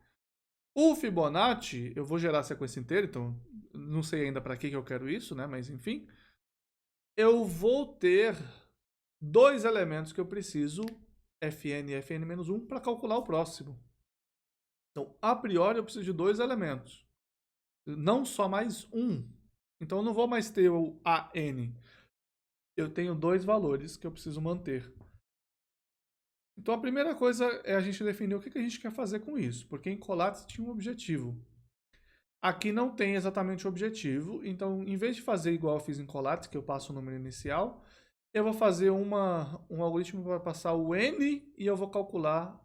O Fibonacci, eu vou gerar a sequência inteira, então não sei ainda para que eu quero isso, né? Mas enfim, eu vou ter dois elementos que eu preciso, Fn e Fn-1, para calcular o próximo. Então, a priori, eu preciso de dois elementos, não só mais um. Então, eu não vou mais ter o AN. Eu tenho dois valores que eu preciso manter. Então, a primeira coisa é a gente definir o que a gente quer fazer com isso, porque em Colates tinha um objetivo. Aqui não tem exatamente o objetivo, então, em vez de fazer igual eu fiz em Colates, que eu passo o número inicial, eu vou fazer um algoritmo para passar o n e eu vou calcular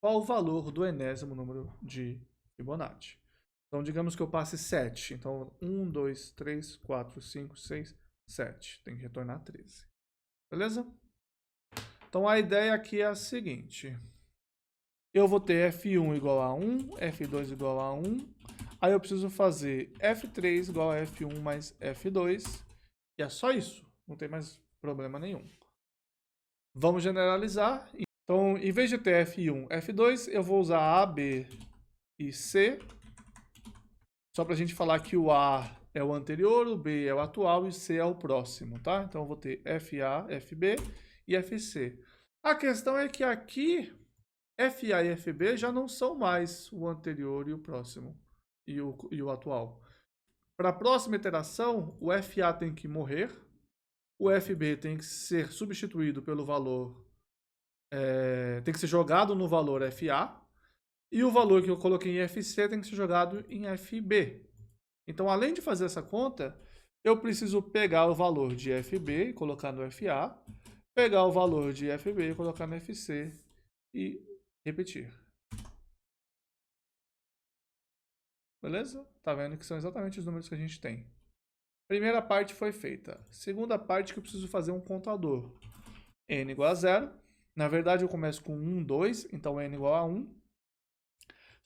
qual o valor do enésimo número de Fibonacci. Então, digamos que eu passe 7. Então, 1, 2, 3, 4, 5, 6, 7. Tem que retornar 13. Beleza? Então, a ideia aqui é a seguinte. Eu vou ter F1 igual a 1, F2 igual a 1. Aí eu preciso fazer F3 igual a F1 mais F2. E é só isso. Não tem mais problema nenhum. Vamos generalizar. Então, em vez de ter F1, F2, eu vou usar A, B e C. Só para a gente falar que o A é o anterior, o B é o atual e o C é o próximo, tá? Então, eu vou ter FA, FB e FC. A questão é que aqui, FA e FB já não são mais o anterior e o próximo, e o atual. Para a próxima iteração, o FA tem que morrer, o FB tem que ser substituído pelo valor, tem que ser jogado no valor FA, e o valor que eu coloquei em FC tem que ser jogado em FB. Então, além de fazer essa conta, eu preciso pegar o valor de FB e colocar no FA, pegar o valor de FB e colocar no FC e repetir. Beleza? Tá vendo que são exatamente os números que a gente tem. Primeira parte foi feita. Segunda parte que eu preciso fazer um contador. N igual a 0. Na verdade, eu começo com 1, 2, então N igual a 1.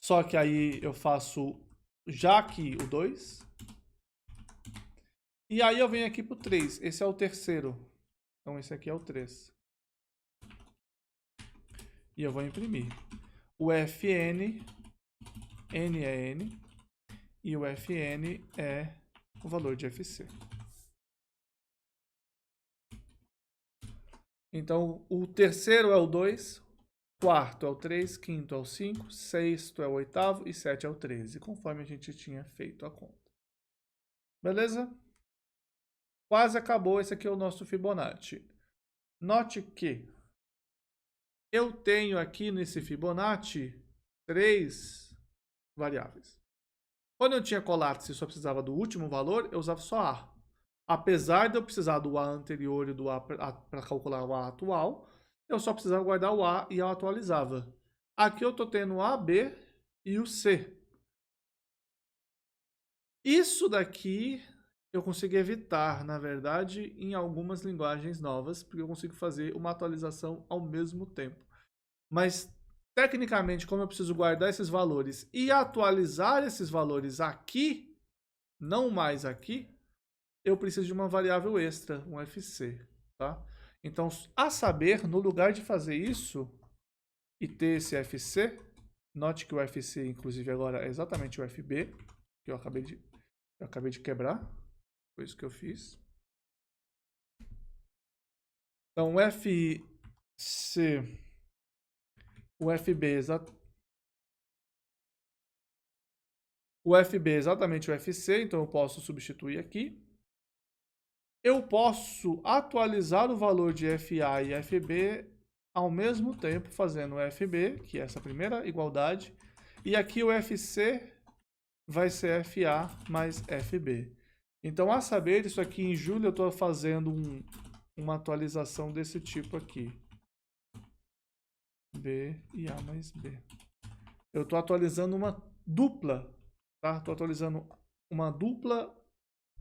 Só que aí eu faço já aqui o 2. E aí eu venho aqui para o 3. Esse é o terceiro. Então esse aqui é o 3. E eu vou imprimir. O Fn, N é N, e o Fn é o valor de FC. Então, o terceiro é o 2, quarto é o 3, quinto é o 5, sexto é o oitavo e 7 é o 13, conforme a gente tinha feito a conta. Beleza? Quase acabou, esse aqui é o nosso Fibonacci. Note que eu tenho aqui nesse Fibonacci 3 variáveis. Quando eu tinha Colates e só precisava do último valor, eu usava só A. Apesar de eu precisar do A anterior e do A para calcular o A atual, eu só precisava guardar o A e eu atualizava. Aqui eu estou tendo o A, B e o C. Isso daqui eu consigo evitar, na verdade, em algumas linguagens novas, porque eu consigo fazer uma atualização ao mesmo tempo. Mas, tecnicamente, como eu preciso guardar esses valores e atualizar esses valores aqui, não mais aqui, eu preciso de uma variável extra, um FC, tá? Então, a saber, no lugar de fazer isso e ter esse FC, note que o FC, inclusive, agora é exatamente o FB, que eu acabei de quebrar, foi isso que eu fiz. Então, o FB é exatamente o FC, então eu posso substituir aqui. Eu posso atualizar o valor de FA e FB ao mesmo tempo, fazendo o FB, que é essa primeira igualdade, e aqui o FC vai ser FA mais FB. Então, a saber, isso aqui em julho eu estou fazendo uma atualização desse tipo aqui. B e A mais B. Eu estou atualizando uma dupla, tá? Estou atualizando uma dupla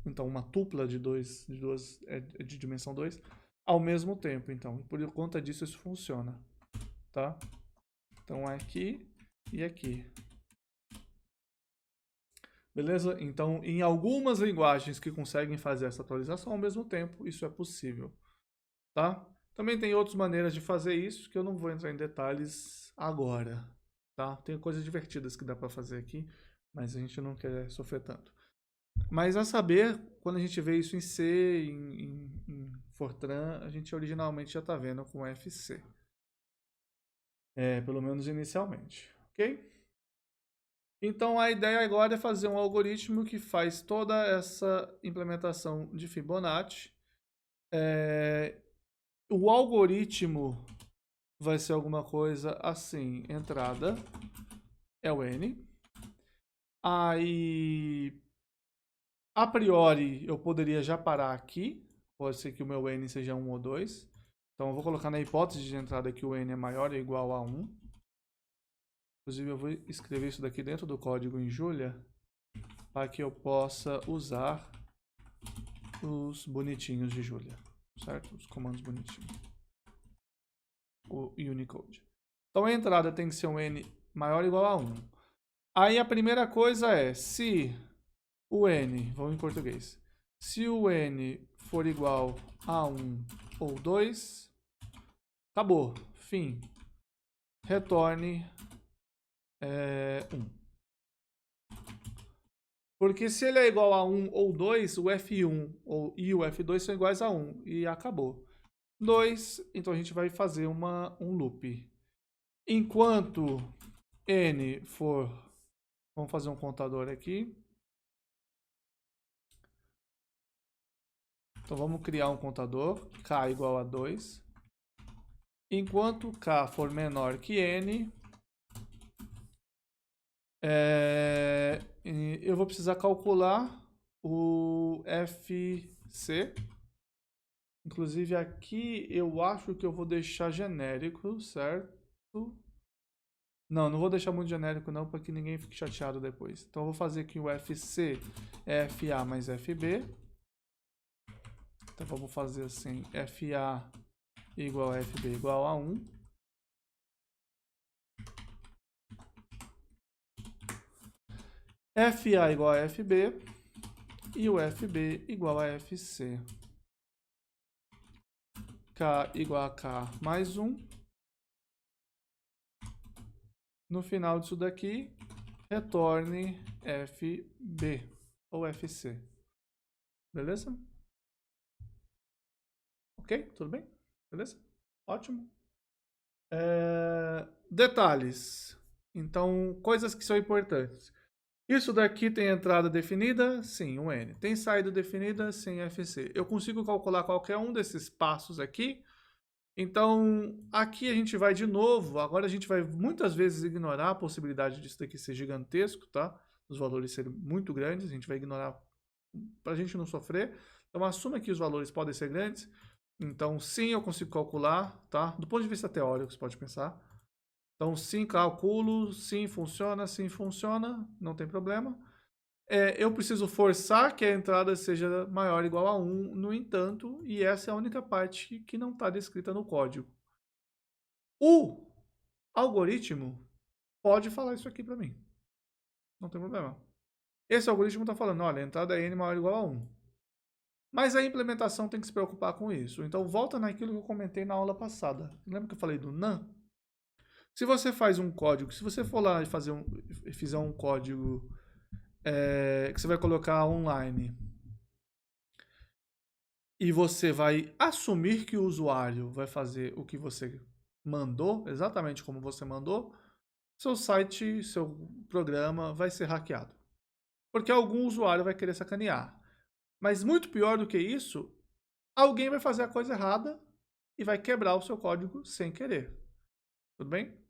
então uma tupla de de dimensão 2, ao mesmo tempo. Então, por conta disso, isso funciona, tá? Então, é aqui e aqui. Beleza? Então, em algumas linguagens que conseguem fazer essa atualização ao mesmo tempo, isso é possível, tá? Também tem outras maneiras de fazer isso, que eu não vou entrar em detalhes agora, tá? Tem coisas divertidas que dá para fazer aqui, mas a gente não quer sofrer tanto. Mas a saber, quando a gente vê isso em C, em Fortran, a gente originalmente já está vendo com FC. Pelo menos inicialmente, ok? Então a ideia agora é fazer um algoritmo que faz toda essa implementação de Fibonacci. O algoritmo vai ser alguma coisa assim, entrada é o N. Aí, a priori, eu poderia já parar aqui. Pode ser que o meu N seja 1 ou 2. Então eu vou colocar na hipótese de entrada que o N é maior ou igual a 1. Inclusive eu vou escrever isso daqui dentro do código em Julia, para que eu possa usar os bonitinhos de Julia, certo? Os comandos bonitinhos. O Unicode. Então a entrada tem que ser um N maior ou igual a 1. Aí a primeira coisa é, se o N, vamos em português, se o N for igual a 1 ou 2, acabou, fim. Retorne 1. Porque se ele é igual a 1 ou 2, o F1 e o F2 são iguais a 1 e acabou. 2, então a gente vai fazer um loop. Enquanto N for... Vamos fazer um contador aqui. Então vamos criar um contador, K igual a 2. Enquanto K for menor que N, eu vou precisar calcular o FC. Inclusive aqui eu acho que eu vou deixar genérico, certo? Não vou deixar muito genérico não, para que ninguém fique chateado depois. Então eu vou fazer aqui o FC é FA mais FB. Então vamos fazer assim, FA igual a FB igual a 1. FA igual a FB e o FB igual a FC. K igual a K mais 1. No final disso daqui, retorne FB ou FC. Beleza? Ok? Tudo bem? Beleza? Ótimo. Detalhes. Então, coisas que são importantes. Isso daqui tem entrada definida? Sim, um N. Tem saída definida? Sim, FC. Eu consigo calcular qualquer um desses passos aqui. Então, aqui a gente vai de novo. Agora a gente vai muitas vezes ignorar a possibilidade disso daqui ser gigantesco, tá? Os valores serem muito grandes. A gente vai ignorar para a gente não sofrer. Então, assuma que os valores podem ser grandes. Então, sim, eu consigo calcular, tá? Do ponto de vista teórico, você pode pensar. Então, sim, calculo, sim, funciona, não tem problema. Eu preciso forçar que a entrada seja maior ou igual a 1, no entanto, e essa é a única parte que não está descrita no código. O algoritmo pode falar isso aqui para mim. Não tem problema. Esse algoritmo está falando, olha, a entrada é n maior ou igual a 1. Mas a implementação tem que se preocupar com isso. Então, volta naquilo que eu comentei na aula passada. Lembra que eu falei do NaN? Se você faz um código, se você for lá e fizer um código que você vai colocar online e você vai assumir que o usuário vai fazer o que você mandou, exatamente como você mandou, seu site, seu programa vai ser hackeado. Porque algum usuário vai querer sacanear. Mas muito pior do que isso, alguém vai fazer a coisa errada e vai quebrar o seu código sem querer. Tudo bem?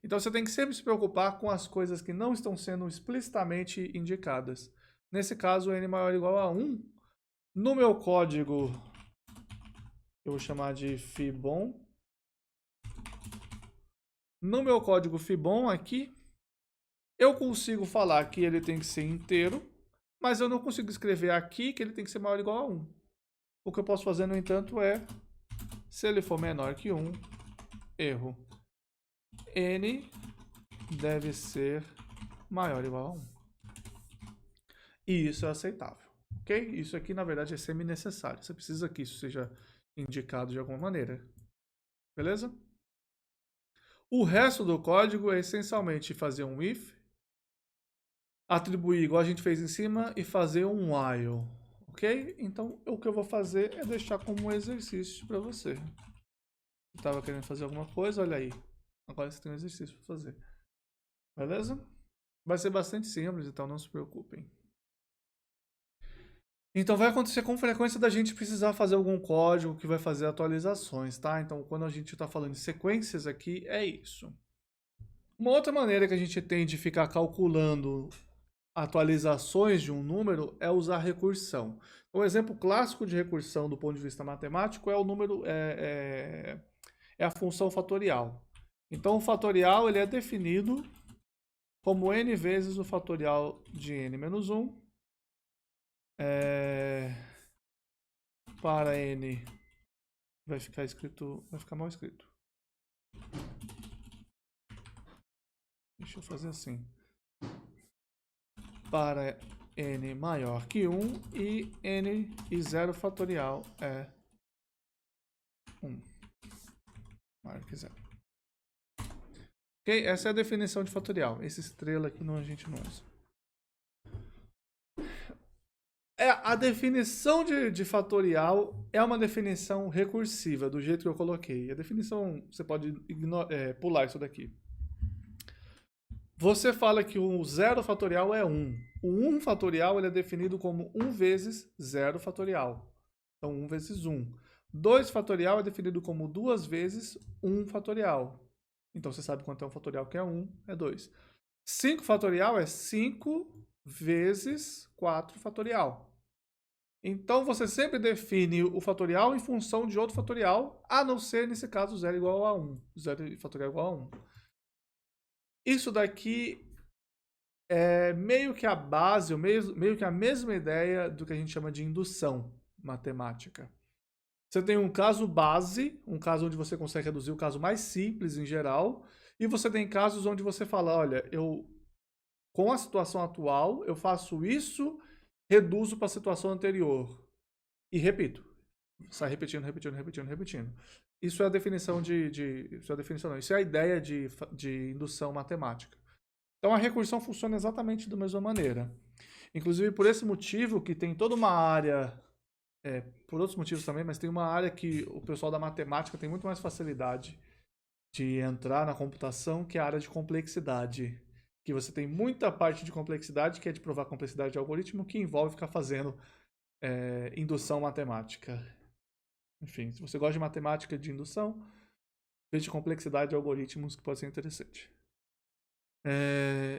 Então você tem que sempre se preocupar com as coisas que não estão sendo explicitamente indicadas. Nesse caso, n maior ou igual a 1. No meu código, eu vou chamar de Fibon. No meu código Fibon aqui, eu consigo falar que ele tem que ser inteiro. mas eu não consigo escrever aqui que ele tem que ser maior ou igual a 1. O que eu posso fazer, no entanto, é, se ele for menor que 1, erro, n deve ser maior ou igual a 1. E isso é aceitável, ok? Isso aqui, na verdade, é semi-necessário. Você precisa que isso seja indicado de alguma maneira. Beleza? O resto do código é essencialmente fazer um if, atribuir igual a gente fez em cima e fazer um while, ok? Então, o que eu vou fazer é deixar como um exercício para você. Você estava querendo fazer alguma coisa, olha aí. Agora você tem um exercício para fazer. Beleza? Vai ser bastante simples, então não se preocupem. Então vai acontecer com frequência da gente precisar fazer algum código que vai fazer atualizações, tá? Então quando a gente está falando de sequências aqui, é isso. Uma outra maneira que a gente tem de ficar calculando atualizações de um número é usar recursão. Um exemplo clássico de recursão do ponto de vista matemático é o número, é a função fatorial. Então o fatorial ele é definido como n vezes o fatorial de n menos 1 para n vai ficar mal escrito. Deixa eu fazer assim. Para n maior que 1 e n e 0 fatorial é 1. Maior que 0. Ok? Essa é a definição de fatorial. Esse estrela aqui a gente não usa. A definição de fatorial é uma definição recursiva, do jeito que eu coloquei. A definição, você pode pular isso daqui. Você fala que o 0 fatorial é 1. O 1 fatorial ele é definido como 1 vezes 0 fatorial. Então, 1 vezes 1. 2 fatorial é definido como 2 vezes 1 fatorial. Então, você sabe quanto é um fatorial que é 1, é 2. 5 fatorial é 5 vezes 4 fatorial. Então, você sempre define o fatorial em função de outro fatorial, a não ser, nesse caso, 0 igual a 1. 0 fatorial igual a 1. Isso daqui é meio que a base, meio que a mesma ideia do que a gente chama de indução matemática. Você tem um caso base, um caso onde você consegue reduzir o caso mais simples em geral, e você tem casos onde você fala, olha, com a situação atual, eu faço isso, reduzo para a situação anterior. E repito. Sai repetindo. Isso é a definição isso é a definição não, isso é a ideia de indução matemática. Então a recursão funciona exatamente da mesma maneira. Inclusive por esse motivo que tem toda uma área, por outros motivos também, mas tem uma área que o pessoal da matemática tem muito mais facilidade de entrar na computação, que é a área de complexidade. Que você tem muita parte de complexidade, que é de provar complexidade de algoritmo, que envolve ficar fazendo indução matemática. Enfim, se você gosta de matemática de indução, veja complexidade de algoritmos que pode ser interessante.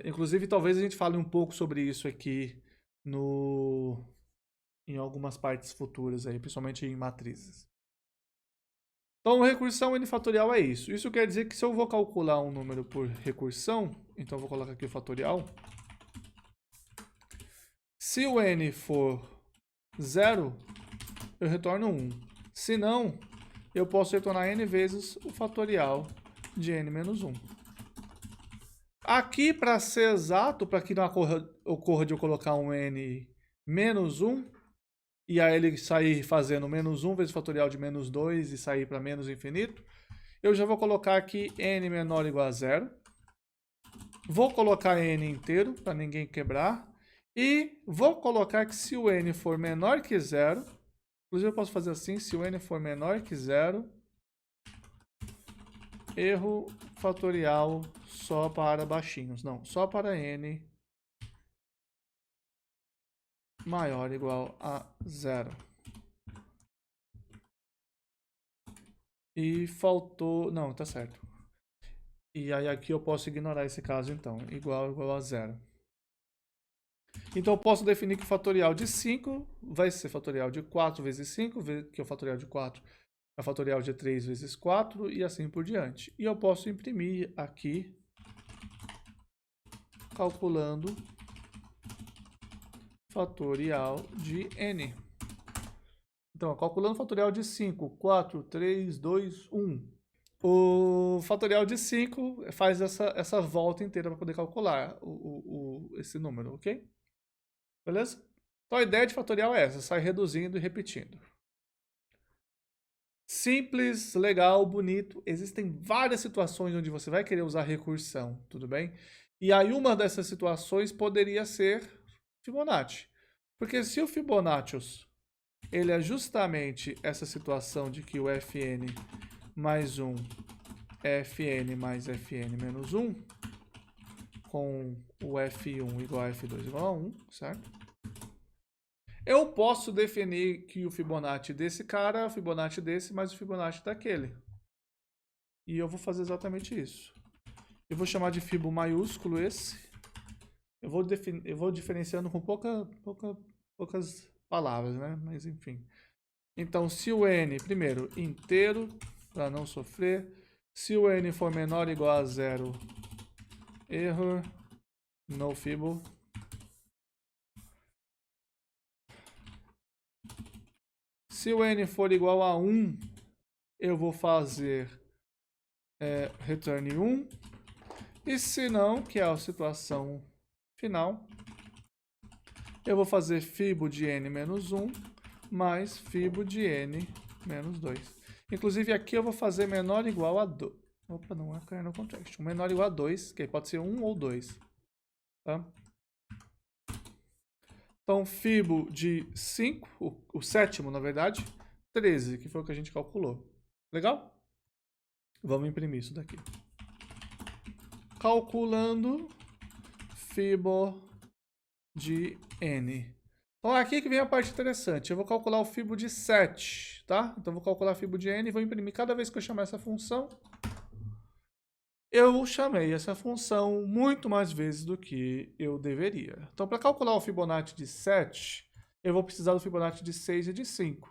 Inclusive, talvez a gente fale um pouco sobre isso aqui em algumas partes futuras, aí, principalmente em matrizes. Então, recursão n fatorial é isso. Isso quer dizer que se eu vou calcular um número por recursão, então eu vou colocar aqui o fatorial. Se o n for 0, eu retorno 1. Se não, eu posso retornar n vezes o fatorial de n menos 1. Aqui, para ser exato, para que não ocorra de eu colocar um n menos 1, e aí ele sair fazendo menos 1 vezes o fatorial de menos 2 e sair para menos infinito, eu já vou colocar aqui n menor ou igual a 0. Vou colocar n inteiro, para ninguém quebrar. E vou colocar que se o n for menor que 0, inclusive eu posso fazer assim, se o n for menor que 0, erro fatorial só para baixinhos. Não, só para n maior ou igual a 0. E faltou... Não, tá certo. E aí aqui eu posso ignorar esse caso então, igual ou igual a 0. Então eu posso definir que o fatorial de 5 vai ser fatorial de 4 vezes 5, que é o fatorial de 4 é o fatorial de 3 vezes 4 e assim por diante. E eu posso imprimir aqui, calculando fatorial de n. Então, calculando o fatorial de 5, 4, 3, 2, 1. O fatorial de 5 faz essa volta inteira para poder calcular esse número, ok? Beleza? Então a ideia de fatorial é essa, sai reduzindo e repetindo. Simples, legal, bonito. Existem várias situações onde você vai querer usar recursão, tudo bem? E aí uma dessas situações poderia ser Fibonacci. Porque se o Fibonacci ele é justamente essa situação de que o Fn mais 1 é Fn mais Fn menos 1, com o F1 igual a F2 igual a 1, certo? Eu posso definir que o Fibonacci desse cara é o Fibonacci desse mais o Fibonacci daquele. E eu vou fazer exatamente isso. Eu vou chamar de Fibo maiúsculo esse. Eu vou diferenciando com poucas palavras, né? Mas enfim. Então, se o n, primeiro, inteiro, para não sofrer. Se o n for menor ou igual a 0, error, no Fibo. Se o n for igual a 1, eu vou fazer return 1. E se não, que é a situação final, eu vou fazer Fibo de n menos 1 mais Fibo de n menos 2. Inclusive aqui eu vou fazer menor ou igual a 2. Opa, não é kernel contract. Menor ou igual a 2, que pode ser 1 ou 2. Tá? Então, Fibo de 5, o sétimo, na verdade, 13, que foi o que a gente calculou. Legal? Vamos imprimir isso daqui. Calculando Fibo de n. Então, aqui que vem a parte interessante. Eu vou calcular o Fibo de 7, tá? Então, eu vou calcular Fibo de n e vou imprimir cada vez que eu chamar essa função. Eu chamei essa função muito mais vezes do que eu deveria. Então, para calcular o Fibonacci de 7, eu vou precisar do Fibonacci de 6 e de 5.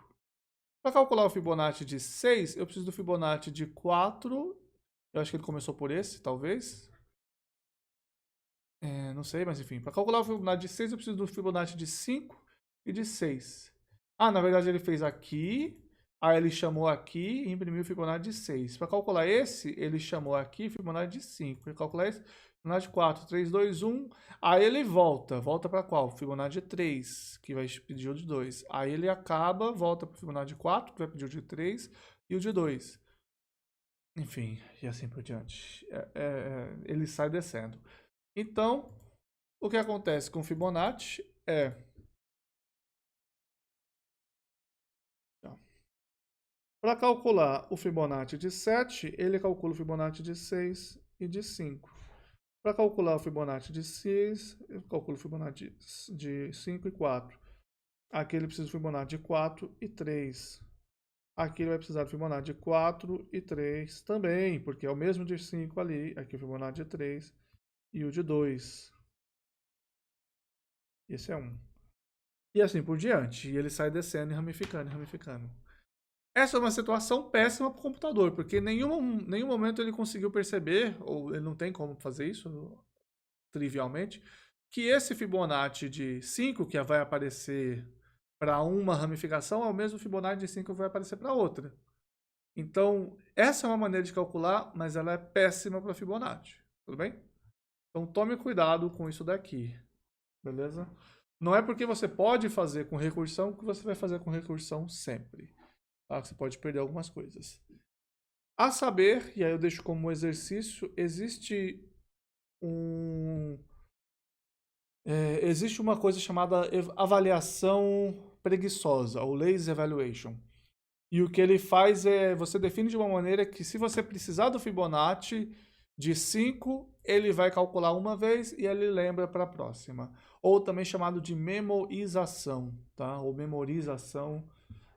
Para calcular o Fibonacci de 6, eu preciso do Fibonacci de 4. Eu acho que ele começou por esse, talvez. Não sei, mas enfim. Para calcular o Fibonacci de 6, eu preciso do Fibonacci de 5 e de 6. Ah, na verdade ele fez aqui, aí ele chamou aqui e imprimiu o Fibonacci de 6. Para calcular esse, ele chamou aqui Fibonacci de 5. Para calcular esse, Fibonacci de 4, 3, 2, 1. Aí ele volta. Volta para qual? Fibonacci de 3, que vai pedir o de 2. Aí ele acaba, volta para o Fibonacci de 4, que vai pedir o de 3 e o de 2. Enfim, e assim por diante. Ele sai descendo. Então, o que acontece com o Fibonacci é... Para calcular o Fibonacci de 7, ele calcula o Fibonacci de 6 e de 5. Para calcular o Fibonacci de 6, eu calculo o Fibonacci de 5 e 4. Aqui ele precisa do Fibonacci de 4 e 3. Aqui ele vai precisar do Fibonacci de 4 e 3 também, porque é o mesmo de 5 ali. Aqui o Fibonacci de 3 e o de 2. Esse é 1. E assim por diante. E ele sai descendo e ramificando, ramificando. Essa é uma situação péssima para o computador, porque em nenhum momento ele conseguiu perceber, ou ele não tem como fazer isso, trivialmente, que esse Fibonacci de 5 que vai aparecer para uma ramificação é o mesmo Fibonacci de 5 que vai aparecer para outra. Então, essa é uma maneira de calcular, mas ela é péssima para Fibonacci, tudo bem? Então, tome cuidado com isso daqui, beleza? Não é porque você pode fazer com recursão que você vai fazer com recursão sempre. Tá? Você pode perder algumas coisas. A saber, e aí eu deixo como exercício, existe uma coisa chamada avaliação preguiçosa, ou lazy evaluation. E o que ele faz é, você define de uma maneira que se você precisar do Fibonacci de 5, ele vai calcular uma vez e ele lembra para a próxima. Ou também chamado de memorização, tá? Ou memorização,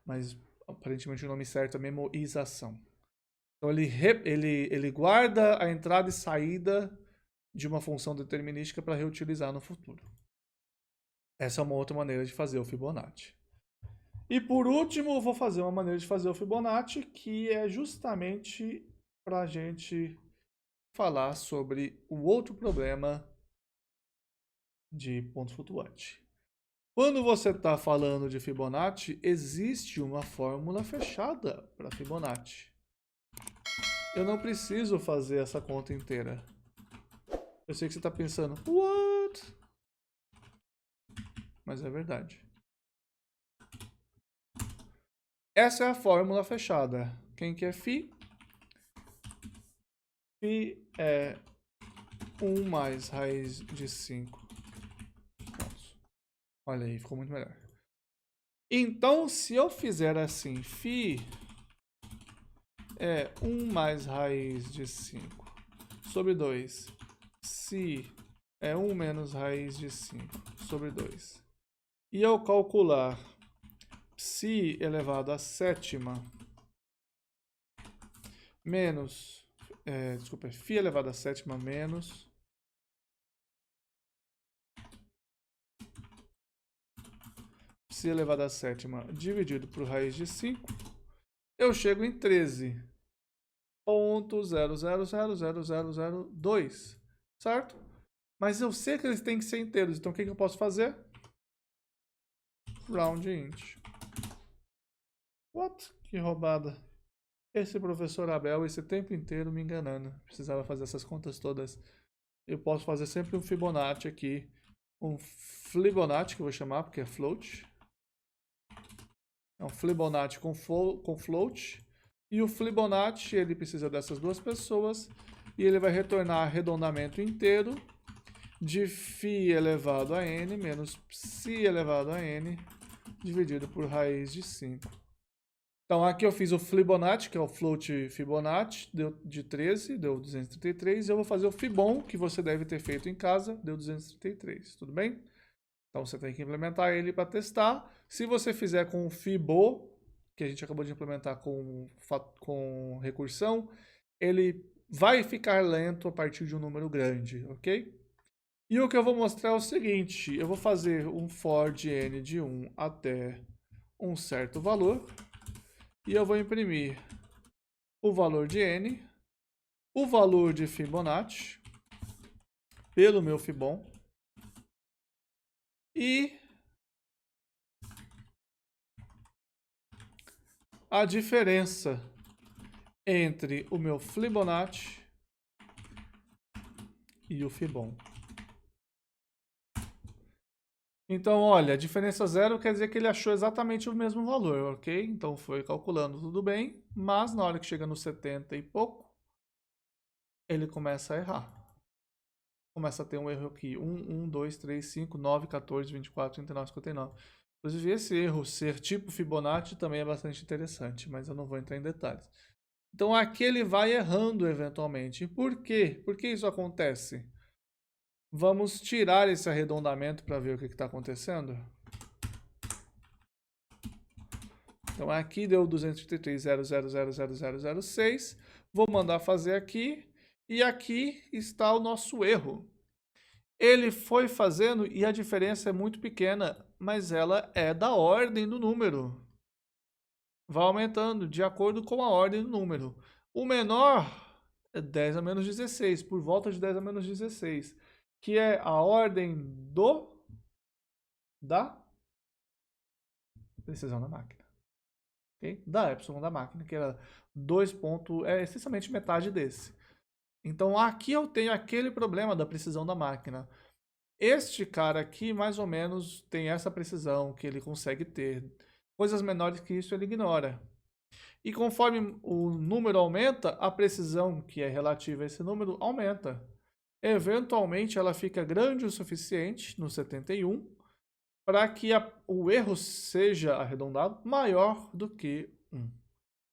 mas aparentemente o nome certo é memorização. Então ele guarda a entrada e saída de uma função determinística para reutilizar no futuro. Essa é uma outra maneira de fazer o Fibonacci. E por último, eu vou fazer uma maneira de fazer o Fibonacci que é justamente para a gente falar sobre o outro problema de ponto flutuante. Quando você está falando de Fibonacci, existe uma fórmula fechada para Fibonacci. Eu não preciso fazer essa conta inteira. Eu sei que você está pensando, what? Mas é verdade. Essa é a fórmula fechada. Quem que é Φ? Φ é 1 mais raiz de 5. Olha aí, ficou muito melhor. Então, se eu fizer assim, Φ é 1 mais raiz de 5 sobre 2. Se é 1 menos raiz de 5 sobre 2. E eu calcular Psi elevado à sétima menos... desculpa, Φ elevado à sétima menos... Psi elevado à sétima dividido por raiz de 5, eu chego em 13,000002, certo? Mas eu sei que eles têm que ser inteiros, então o que eu posso fazer? Round int. What? Que roubada. Esse professor Abel, esse tempo inteiro me enganando. Precisava fazer essas contas todas. Eu posso fazer sempre um Fibonacci aqui. Um Fibonacci, que eu vou chamar, porque é float. É um Fibonacci com float. E o Fibonacci, ele precisa dessas duas pessoas. E ele vai retornar arredondamento inteiro de Φ elevado a n menos Psi elevado a n dividido por raiz de 5. Então aqui eu fiz o Fibonacci, que é o float Fibonacci, deu de 13, deu 233. E eu vou fazer o Fibon, que você deve ter feito em casa, deu 233, tudo bem? Então você tem que implementar ele para testar. Se você fizer com o Fibo, que a gente acabou de implementar com recursão, ele vai ficar lento a partir de um número grande, ok? E o que eu vou mostrar é o seguinte, eu vou fazer um for de n de 1 até um certo valor, e eu vou imprimir o valor de n, o valor de Fibonacci, pelo meu Fibon, e a diferença entre o meu Fibonacci e o Fibon. Então, olha, a diferença zero quer dizer que ele achou exatamente o mesmo valor, ok? Então foi calculando tudo bem, mas na hora que chega no 70 e pouco, ele começa a errar. Começa a ter um erro aqui, 1, 2, 3, 5, 9, 14, 24, 39, 59. Inclusive esse erro ser tipo Fibonacci também é bastante interessante, mas eu não vou entrar em detalhes. Então aqui ele vai errando eventualmente. Por quê? Por que isso acontece? Vamos tirar esse arredondamento para ver o que está acontecendo. Então aqui deu 233.0000006. Vou mandar fazer aqui. E aqui está o nosso erro. Ele foi fazendo e a diferença é muito pequena, mas ela é da ordem do número. Vai aumentando de acordo com a ordem do número. O menor é 10 a menos 16, por volta de 10 a menos 16, que é a ordem da precisão da máquina. Okay? Da epsilon da máquina, que era 2 pontos, é essencialmente metade desse. Então aqui eu tenho aquele problema da precisão da máquina. Este cara aqui, mais ou menos, tem essa precisão que ele consegue ter. Coisas menores que isso ele ignora. E conforme o número aumenta, a precisão que é relativa a esse número aumenta. Eventualmente ela fica grande o suficiente, no 71, para que o erro seja arredondado maior do que 1.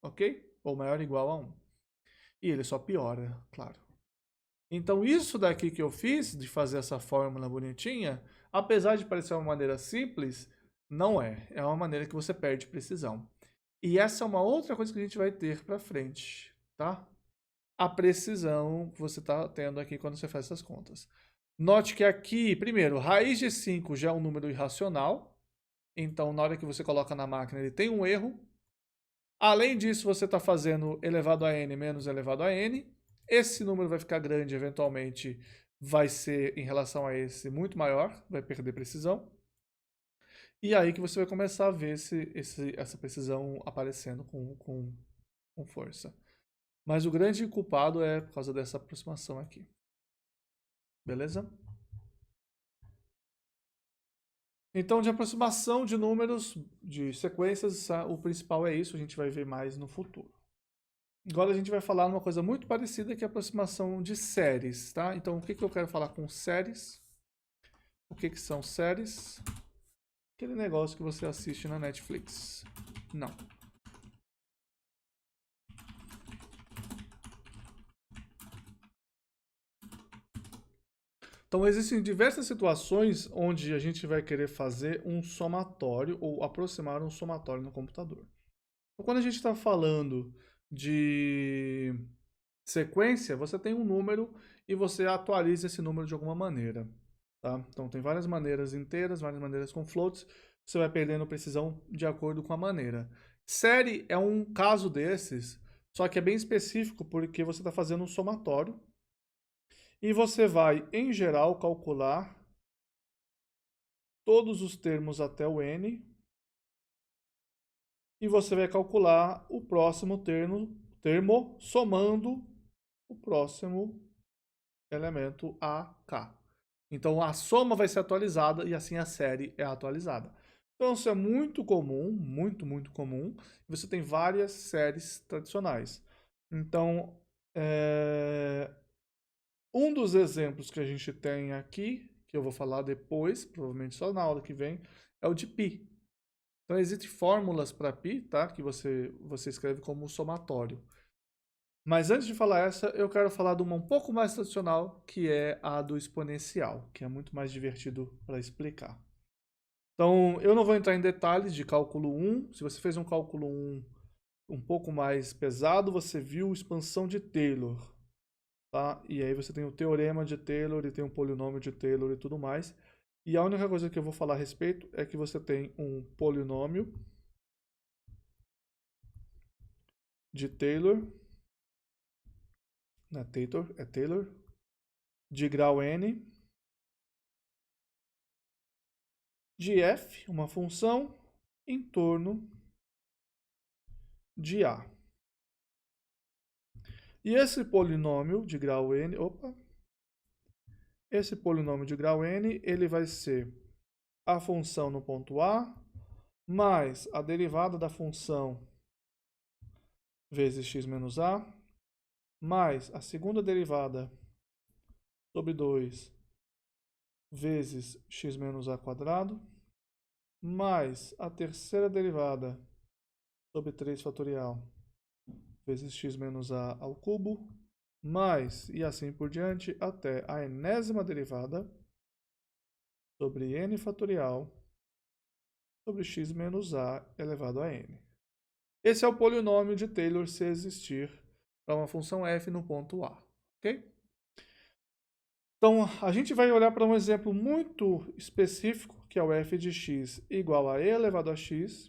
Ok? Ou maior ou igual a 1. E ele só piora, claro. Então isso daqui que eu fiz, de fazer essa fórmula bonitinha, apesar de parecer uma maneira simples, não é. É uma maneira que você perde precisão. E essa é uma outra coisa que a gente vai ter para frente, tá? A precisão que você está tendo aqui quando você faz essas contas. Note que aqui, primeiro, raiz de 5 já é um número irracional. Então, na hora que você coloca na máquina, ele tem um erro. Além disso, você está fazendo elevado a n menos elevado a n. Esse número vai ficar grande, eventualmente vai ser, em relação a esse, muito maior, vai perder precisão. E aí que você vai começar a ver essa precisão aparecendo com força. Mas o grande culpado é por causa dessa aproximação aqui. Beleza? Então, de aproximação de números, de sequências, o principal é isso, a gente vai ver mais no futuro. Agora a gente vai falar uma coisa muito parecida, que é a aproximação de séries, tá? Então, o que eu quero falar com séries? O que são séries? Aquele negócio que você assiste na Netflix. Não. Então, existem diversas situações onde a gente vai querer fazer um somatório ou aproximar um somatório no computador. Então, quando a gente está falando de sequência, você tem um número e você atualiza esse número de alguma maneira. Tá? Então, tem várias maneiras inteiras, várias maneiras com floats. Você vai perdendo precisão de acordo com a maneira. Série é um caso desses, só que é bem específico porque você está fazendo um somatório e você vai, em geral, calcular todos os termos até o n e você vai calcular o próximo termo somando o próximo elemento AK. Então a soma vai ser atualizada e assim a série é atualizada. Então isso é muito comum, muito comum. Você tem várias séries tradicionais. Então, um dos exemplos que a gente tem aqui, que eu vou falar depois, provavelmente só na aula que vem, é o de π. Então existem fórmulas para π, tá? Que você escreve como somatório. Mas antes de falar essa, eu quero falar de uma um pouco mais tradicional, que é a do exponencial, que é muito mais divertido para explicar. Então, eu não vou entrar em detalhes de cálculo 1. Se você fez um cálculo 1 um pouco mais pesado, você viu expansão de Taylor. Tá? E aí você tem o teorema de Taylor e tem um polinômio de Taylor e tudo mais. E a única coisa que eu vou falar a respeito é que você tem um polinômio de Taylor, não é Taylor, é Taylor, de grau n, de f, uma função, em torno de a. E esse polinômio de grau n, esse polinômio de grau n, ele vai ser a função no ponto A, mais a derivada da função vezes x menos a, mais a segunda derivada sobre 2 vezes x menos a quadrado, mais a terceira derivada sobre 3 fatorial vezes x menos a ao cubo, mais, e assim por diante, até a enésima derivada sobre n fatorial sobre x menos a elevado a n. Esse é o polinômio de Taylor se existir para uma função f no ponto A, ok? Então, a gente vai olhar para um exemplo muito específico, que é o f de x igual a e elevado a x,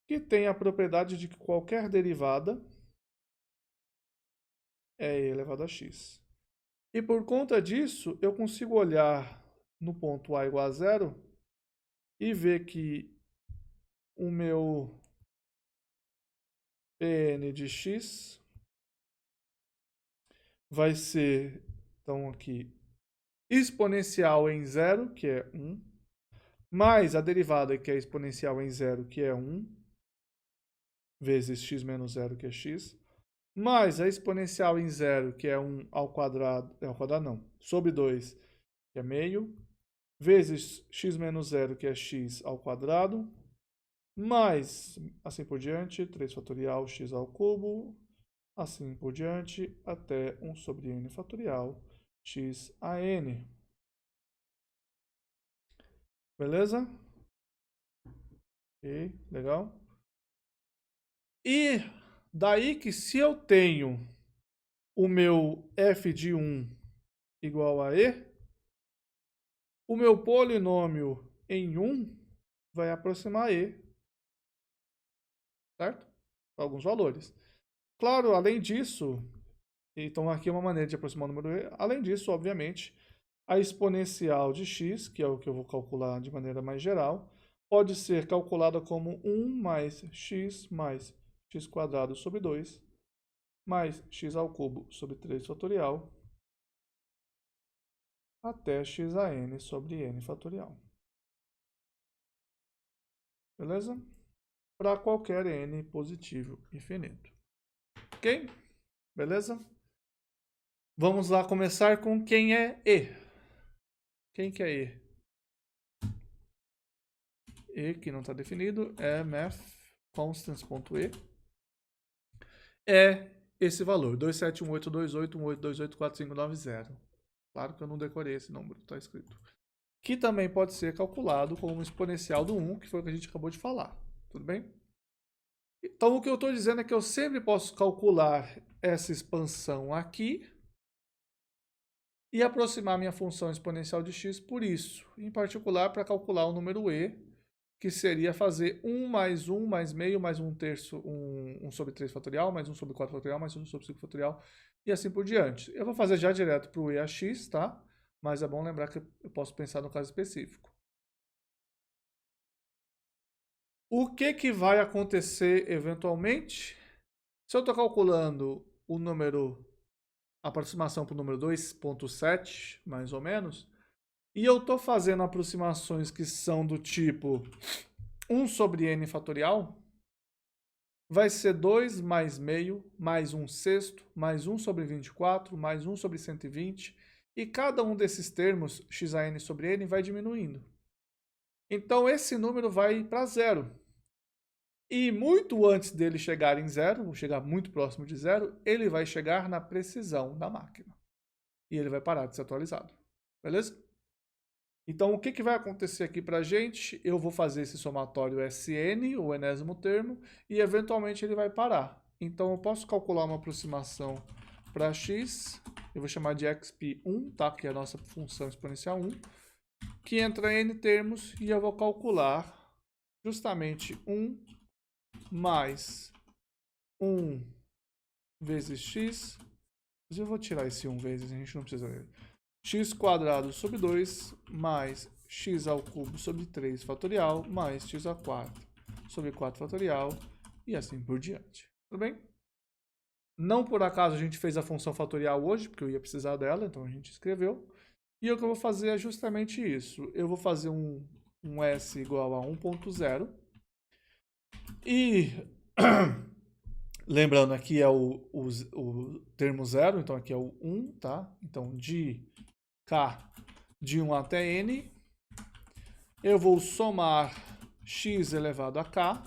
que tem a propriedade de que qualquer derivada é e elevado a x. E por conta disso, eu consigo olhar no ponto A igual a zero e ver que o meu Pn de x vai ser, então aqui, exponencial em zero, que é 1, mais a derivada que é exponencial em zero, que é 1, vezes x menos zero, que é x, mais a exponencial em zero, que é 1 ao quadrado, não, sobre 2, que é meio, vezes x menos zero, que é x ao quadrado, mais, assim por diante, 3 fatorial x ao cubo, assim por diante, até 1 sobre n fatorial x a n. Beleza? Ok, legal. E daí que se eu tenho o meu f de 1 igual a e, o meu polinômio em 1 vai aproximar e, certo? Alguns valores. Claro, além disso, então aqui é uma maneira de aproximar o número e, além disso, obviamente, A exponencial de x, que é o que eu vou calcular de maneira mais geral, pode ser calculada como 1 mais x quadrado sobre 2, mais x ao cubo sobre 3 fatorial, até x a n sobre n fatorial. Beleza? Para qualquer n positivo infinito. Ok? Beleza? Vamos lá começar com quem é E. Quem que é E? E, que não está definido, é mathConstants.e. É esse valor, 271828182845590. Claro que eu não decorei esse número, está escrito. Que também pode ser calculado como exponencial do 1, que foi o que a gente acabou de falar. Tudo bem? Então, o que eu estou dizendo é que eu sempre posso calcular essa expansão aqui e aproximar minha função exponencial de x por isso. Em particular, para calcular o número e, que seria fazer 1 mais 1 mais meio mais 1 terço, 1 sobre 3 fatorial, mais 1 sobre 4 fatorial, mais 1 sobre 5 fatorial, e assim por diante. Eu vou fazer já direto para o e a x, tá? Mas é bom lembrar que eu posso pensar no caso específico. O que vai acontecer eventualmente? Se eu estou calculando o número, a aproximação para o número 2.7, mais ou menos, e eu estou fazendo aproximações que são do tipo 1 sobre n fatorial, vai ser 2 mais meio, mais 1 sexto, mais 1 sobre 24, mais 1 sobre 120, e cada um desses termos, x a n sobre n, vai diminuindo. Então, esse número vai para zero. E muito antes dele chegar em zero, ou chegar muito próximo de zero, ele vai chegar na precisão da máquina. E ele vai parar de ser atualizado. Beleza? Então, o que vai acontecer aqui para a gente? Eu vou fazer esse somatório Sn, o enésimo termo, e eventualmente ele vai parar. Então, eu posso calcular uma aproximação para x, eu vou chamar de xp1, tá? Que é a nossa função exponencial 1, que entra em n termos, e eu vou calcular justamente 1 mais 1 vezes x, eu vou tirar esse 1 vezes, a gente não precisa dele. X quadrado sobre 2 mais x ao cubo sobre 3 fatorial mais x a 4 sobre 4 fatorial e assim por diante. Tudo bem? Não por acaso a gente fez a função fatorial hoje, porque eu ia precisar dela, então a gente escreveu. E o que eu vou fazer é justamente isso. Eu vou fazer um S igual a 1.0 e lembrando, aqui é o termo zero, então aqui é o 1, tá? Então, de K de 1 até N, eu vou somar x elevado a K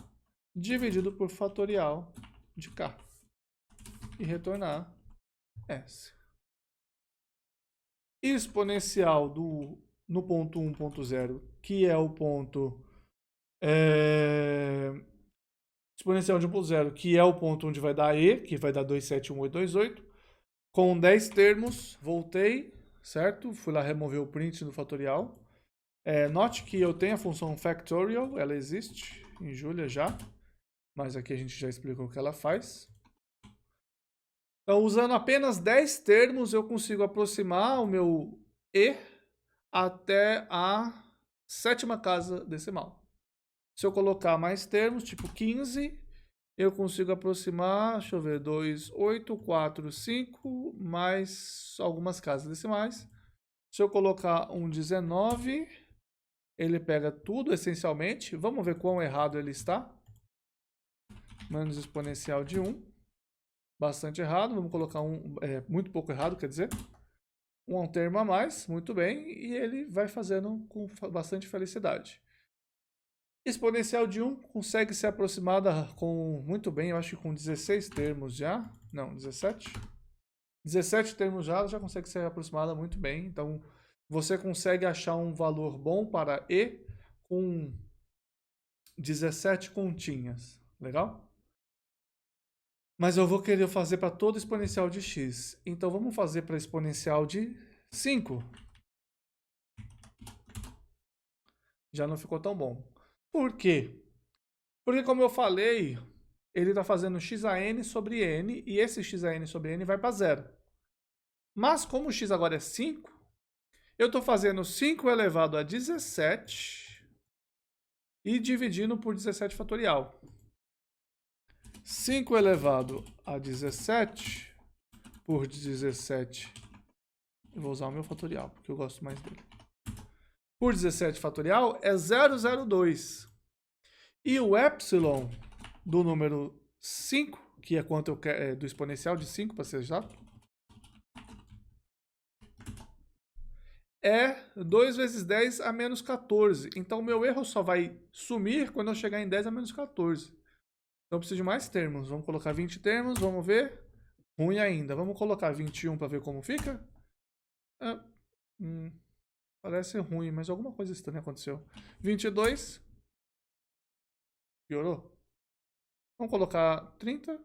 dividido por fatorial de K e retornar S. Exponencial no ponto 1.0, que é o ponto... exponencial de 1.0, que é o ponto onde vai dar E, que vai dar 271.828, com 10 termos, voltei, certo? Fui lá remover o print do fatorial. Note que eu tenho a função factorial, ela existe em Julia já, mas aqui a gente já explicou o que ela faz. Então, usando apenas 10 termos, eu consigo aproximar o meu E até a 7ª casa decimal. Se eu colocar mais termos, tipo 15, eu consigo aproximar, deixa eu ver, 2, 8, 4, 5, mais algumas casas decimais. Se eu colocar um 19, ele pega tudo essencialmente. Vamos ver quão errado ele está. Menos exponencial de 1. Bastante errado. Vamos colocar muito pouco errado, quer dizer. Um termo a mais, muito bem. E ele vai fazendo com bastante felicidade. Exponencial de 1 consegue ser aproximada com muito bem, eu acho que com 16 termos já. Não, 17. 17 termos já consegue ser aproximada muito bem. Então, você consegue achar um valor bom para E com 17 continhas. Legal? Mas eu vou querer fazer para todo exponencial de x. Então, vamos fazer para exponencial de 5. Já não ficou tão bom. Por quê? Porque, como eu falei, ele está fazendo x a n sobre n, e esse x a n sobre n vai para zero. Mas, como o x agora é 5, Eu estou fazendo 5 elevado a 17 e dividindo por 17 fatorial. 5 elevado a 17 por 17. Eu vou usar o meu fatorial, porque eu gosto mais dele. Por 17 fatorial é 0,02. E o epsilon do número 5, que é quanto eu quero, do exponencial de 5, para ser exato, é 2 vezes 10 a menos 14. Então, meu erro só vai sumir quando eu chegar em 10 a menos 14. Então, eu preciso de mais termos. Vamos colocar 20 termos, vamos ver. Ruim ainda. Vamos colocar 21 para ver como fica. Parece ruim, mas alguma coisa estranha aconteceu. 22. Piorou. Vamos colocar 30.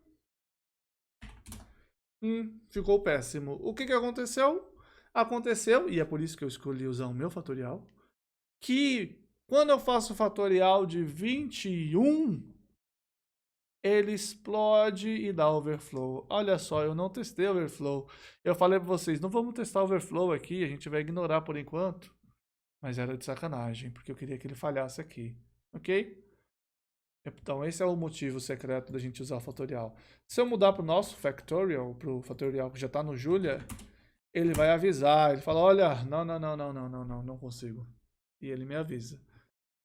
Ficou péssimo. O que aconteceu? Aconteceu, e é por isso que eu escolhi usar o meu fatorial, que quando eu faço o fatorial de 21, ele explode e dá overflow. Olha só, eu não testei overflow. Eu falei para vocês, não vamos testar overflow aqui, a gente vai ignorar por enquanto. Mas era de sacanagem, porque eu queria que ele falhasse aqui. Ok? Então, esse é o motivo secreto da gente usar o fatorial. Se eu mudar para o nosso factorial, para o fatorial que já está no Julia, ele vai avisar. Ele fala, olha, não consigo. E ele me avisa.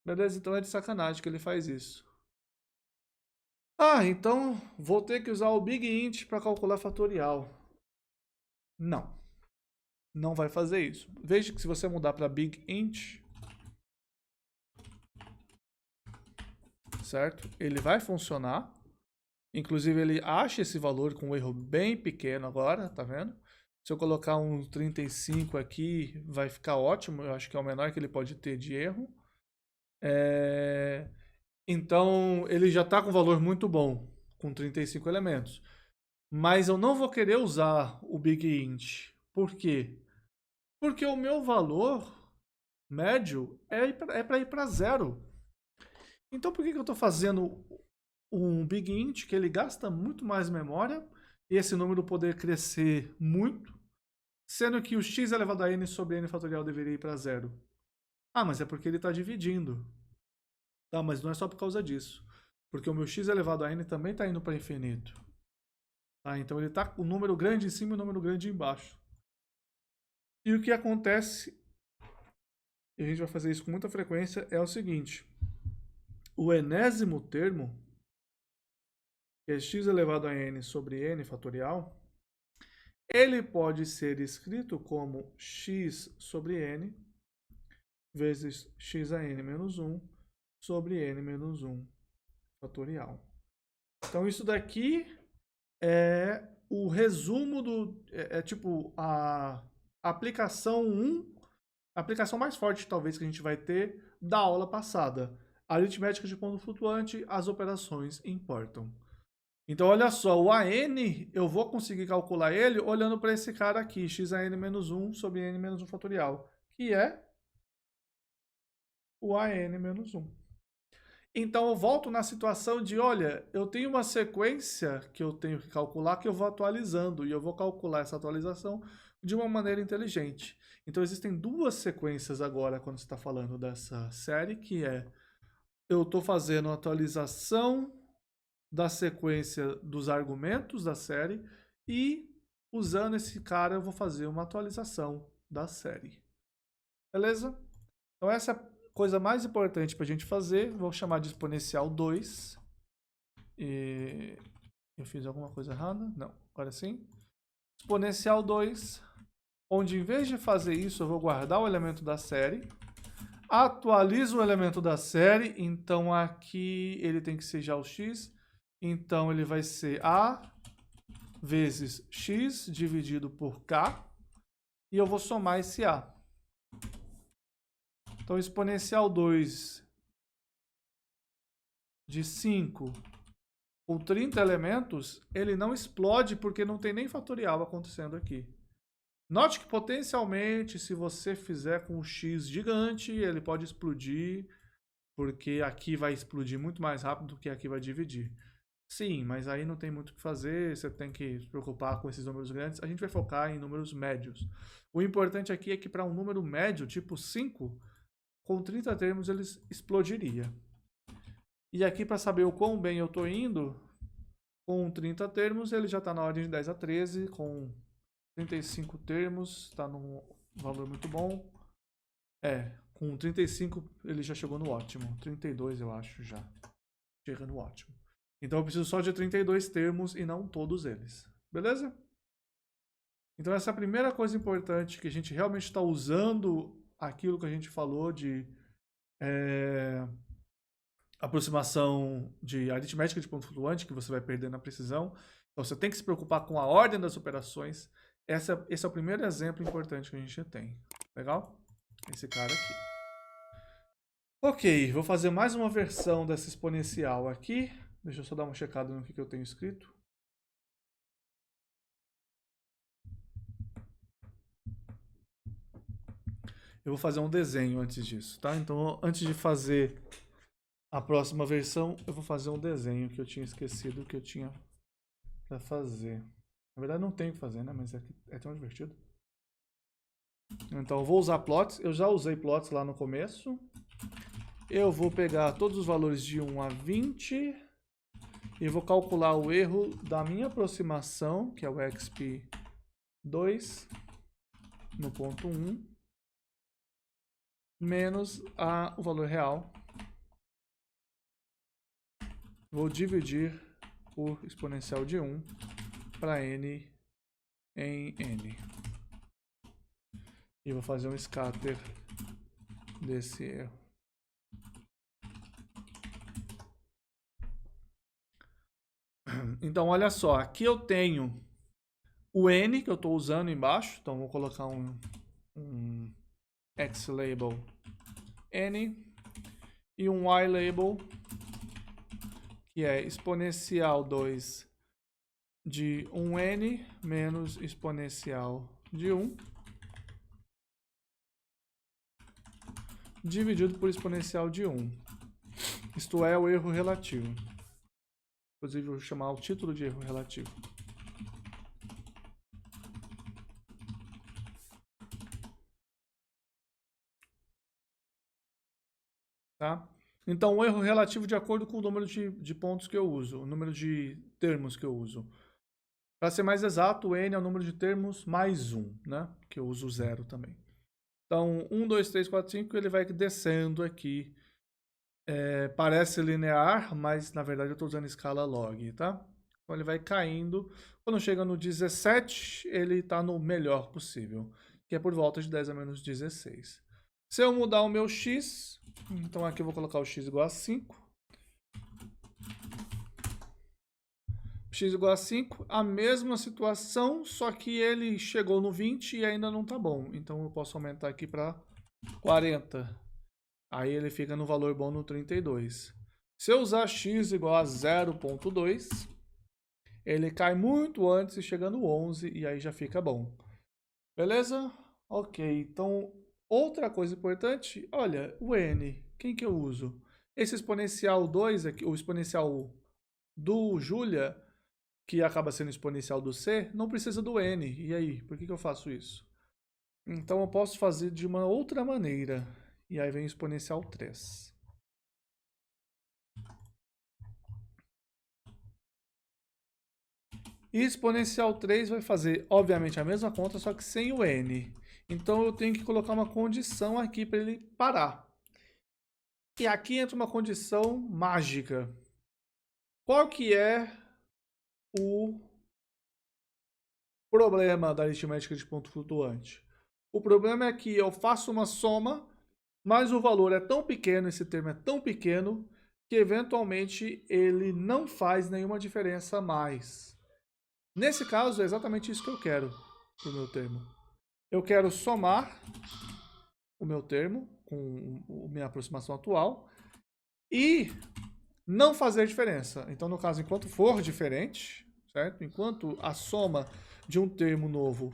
Beleza? Então é de sacanagem que ele faz isso. Então vou ter que usar o Big Int para calcular fatorial. Não. Não vai fazer isso. Veja que se você mudar para Big Int, certo? Ele vai funcionar. Inclusive, ele acha esse valor com um erro bem pequeno agora, tá vendo? Se eu colocar um 35 aqui, vai ficar ótimo. Eu acho que é o menor que ele pode ter de erro. Então, ele já está com um valor muito bom, com 35 elementos. Mas eu não vou querer usar o Big Int. Por quê? Porque o meu valor médio é para ir para 0. Então, por que eu estou fazendo um Big Int que ele gasta muito mais memória e esse número poder crescer muito, sendo que o x elevado a n sobre n fatorial deveria ir para 0? Mas é porque ele está dividindo. Tá, mas não é só por causa disso. Porque o meu x elevado a n também está indo para infinito. Tá, então ele está com um número grande em cima e um número grande embaixo. E o que acontece, e a gente vai fazer isso com muita frequência, é o seguinte. O enésimo termo, que é x elevado a n sobre n fatorial, ele pode ser escrito como x sobre n vezes x a n menos 1 sobre n menos 1 fatorial. Então, isso daqui é o resumo do... É tipo a aplicação 1, a aplicação mais forte, talvez, que a gente vai ter da aula passada. A aritmética de ponto flutuante, as operações importam. Então, olha só, o AN, eu vou conseguir calcular ele olhando para esse cara aqui, x a n menos 1 sobre n menos 1 fatorial, que é o AN menos 1. Então, eu volto na situação de, olha, eu tenho uma sequência que eu tenho que calcular que eu vou atualizando, e eu vou calcular essa atualização de uma maneira inteligente. Então, existem duas sequências agora, quando você está falando dessa série, que é, eu estou fazendo a atualização da sequência dos argumentos da série e, usando esse cara, eu vou fazer uma atualização da série. Beleza? Então, essa é a coisa mais importante para a gente fazer. Vou chamar de exponencial 2. E eu fiz alguma coisa errada? Não, agora sim. Exponencial 2, onde em vez de fazer isso, eu vou guardar o elemento da série. Atualizo o elemento da série, então aqui ele tem que ser já o x. Então, ele vai ser A vezes x dividido por k. E eu vou somar esse A. Então, exponencial 2 de 5 com 30 elementos, ele não explode porque não tem nem fatorial acontecendo aqui. Note que potencialmente, se você fizer com um x gigante, ele pode explodir, porque aqui vai explodir muito mais rápido do que aqui vai dividir. Sim, mas aí não tem muito o que fazer, você tem que se preocupar com esses números grandes. A gente vai focar em números médios. O importante aqui é que para um número médio, tipo 5, com 30 termos ele explodiria. E aqui para saber o quão bem eu estou indo, com 30 termos ele já está na ordem de 10 a 13, com 35 termos está num valor muito bom. Com 35 ele já chegou no ótimo, 32 eu acho já, chega no ótimo. Então eu preciso só de 32 termos e não todos eles, beleza? Então essa é a primeira coisa importante, que a gente realmente está usando aquilo que a gente falou de aproximação de aritmética de ponto flutuante, que você vai perder na precisão. Então você tem que se preocupar com a ordem das operações. Esse é o primeiro exemplo importante que a gente tem. Legal? Esse cara aqui. Ok, vou fazer mais uma versão dessa exponencial aqui. Deixa eu só dar uma checada no que eu tenho escrito. Eu vou fazer um desenho antes disso, tá? Então, antes de fazer a próxima versão, eu vou fazer um desenho que eu tinha esquecido que eu tinha para fazer. Na verdade, não tenho que fazer, né? Mas é tão divertido. Então, eu vou usar plots. Eu já usei plots lá no começo. Eu vou pegar todos os valores de 1 a 20 e vou calcular o erro da minha aproximação, que é o XP2, no ponto 1, menos o valor real. Vou dividir por exponencial de 1 para n em n. E vou fazer um scatter desse erro. Então, olha só, aqui eu tenho o n que eu estou usando embaixo. Então, vou colocar um x-label n e um y-label, que é exponencial 2 de 1n menos exponencial de 1, dividido por exponencial de 1. Isto é o erro relativo. Inclusive, eu vou chamar o título de erro relativo. Tá? Então, o erro relativo de acordo com o número de pontos que eu uso, o número de termos que eu uso. Para ser mais exato, o n é o número de termos mais 1, né? Que eu uso 0 também. Então, 1, 2, 3, 4, 5, ele vai descendo aqui. Parece linear, mas na verdade eu estou usando escala log, tá? Então ele vai caindo. Quando chega no 17, ele está no melhor possível, que é por volta de 10 a menos 16. Se eu mudar o meu x, então aqui eu vou colocar o x igual a 5. X igual a 5, a mesma situação, só que ele chegou no 20 e ainda não está bom. Então eu posso aumentar aqui para 40. Aí ele fica no valor bom no 32. Se eu usar x igual a 0.2, ele cai muito antes e chega no 11 e aí já fica bom. Beleza? Ok, então outra coisa importante, olha, o n, quem que eu uso? Esse exponencial 2 aqui, o exponencial do Julia, que acaba sendo exponencial do c, não precisa do n. E aí, por que eu faço isso? Então eu posso fazer de uma outra maneira. E aí vem o exponencial 3. E exponencial 3 vai fazer, obviamente, a mesma conta, só que sem o n. Então eu tenho que colocar uma condição aqui para ele parar. E aqui entra uma condição mágica. Qual que é o problema da aritmética de ponto flutuante? O problema é que eu faço uma soma, mas o valor é tão pequeno, esse termo é tão pequeno, que eventualmente ele não faz nenhuma diferença mais. Nesse caso, é exatamente isso que eu quero para o meu termo. Eu quero somar o meu termo com a minha aproximação atual e não fazer diferença. Então, no caso, enquanto for diferente, certo? Enquanto a soma de um termo novo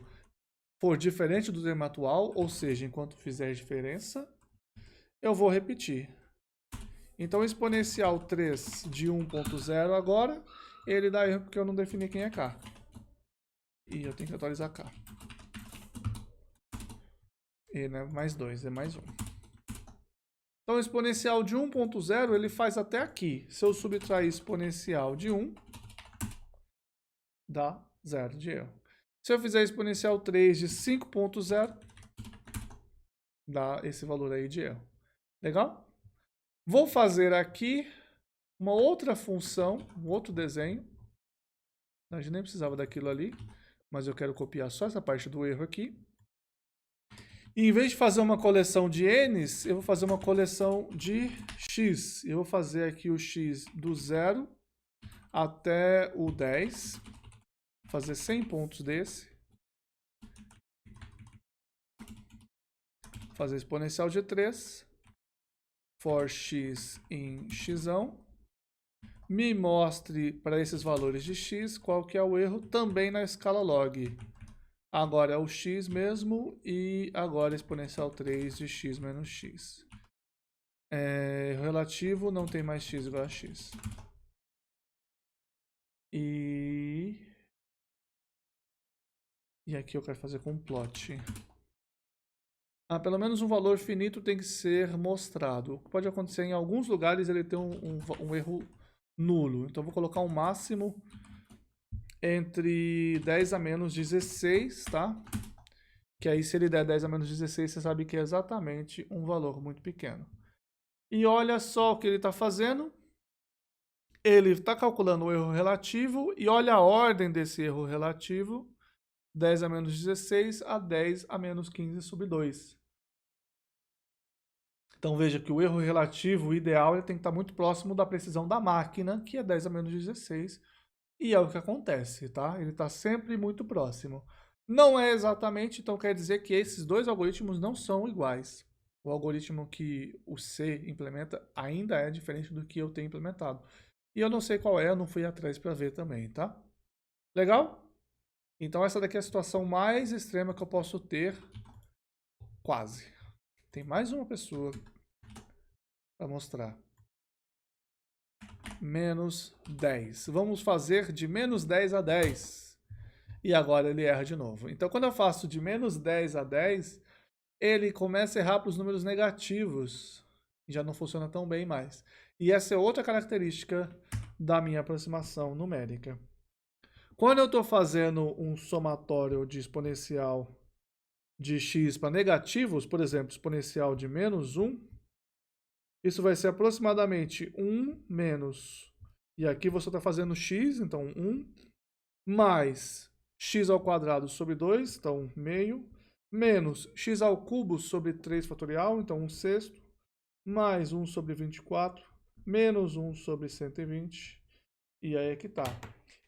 for diferente do termo atual, ou seja, enquanto fizer diferença, eu vou repetir. Então, exponencial 3 de 1.0 agora, ele dá erro porque eu não defini quem é K. E eu tenho que atualizar K. E não é mais 2, é mais 1. Então, o exponencial de 1.0, ele faz até aqui. Se eu subtrair exponencial de 1, dá 0 de erro. Se eu fizer exponencial 3 de 5.0, dá esse valor aí de erro. Legal? Vou fazer aqui uma outra função, um outro desenho. A gente nem precisava daquilo ali, mas eu quero copiar só essa parte do erro aqui. E em vez de fazer uma coleção de n's, eu vou fazer uma coleção de x. Eu vou fazer aqui o x do 0 até o 10. Vou fazer 100 pontos desse. Vou fazer exponencial de 3. For x em x. Me mostre para esses valores de x qual que é o erro também na escala log. Agora é o x mesmo e agora exponencial 3 de x menos x. Relativo não tem mais x igual a x. E aqui eu quero fazer com plot. Pelo menos um valor finito tem que ser mostrado. O que pode acontecer em alguns lugares ele tem um erro nulo. Então eu vou colocar um máximo entre 10 a menos 16, tá? Que aí se ele der 10 a menos 16, você sabe que é exatamente um valor muito pequeno. E olha só o que ele está fazendo. Ele está calculando o erro relativo e olha a ordem desse erro relativo. 10 a menos 16 a 10 a menos 15 sobre 2. Então veja que o erro relativo ideal ele tem que estar muito próximo da precisão da máquina, que é 10 a menos 16. E é o que acontece, tá? Ele está sempre muito próximo. Não é exatamente, então quer dizer que esses dois algoritmos não são iguais. O algoritmo que o C implementa ainda é diferente do que eu tenho implementado. E eu não sei qual é, eu não fui atrás para ver também, tá? Legal? Então essa daqui é a situação mais extrema que eu posso ter. Quase. Tem mais uma pessoa para mostrar. Menos 10. Vamos fazer de menos 10 a 10. E agora ele erra de novo. Então, quando eu faço de menos 10 a 10, ele começa a errar para os números negativos. Já não funciona tão bem mais. E essa é outra característica da minha aproximação numérica. Quando eu estou fazendo um somatório de exponencial de x para negativos, por exemplo, exponencial de menos 1, isso vai ser aproximadamente 1 menos, e aqui você está fazendo x, então 1, mais x ao quadrado sobre 2, então meio, menos x ao cubo sobre 3 fatorial, então 1/6, mais 1 sobre 24, menos 1 sobre 120, e aí é que está.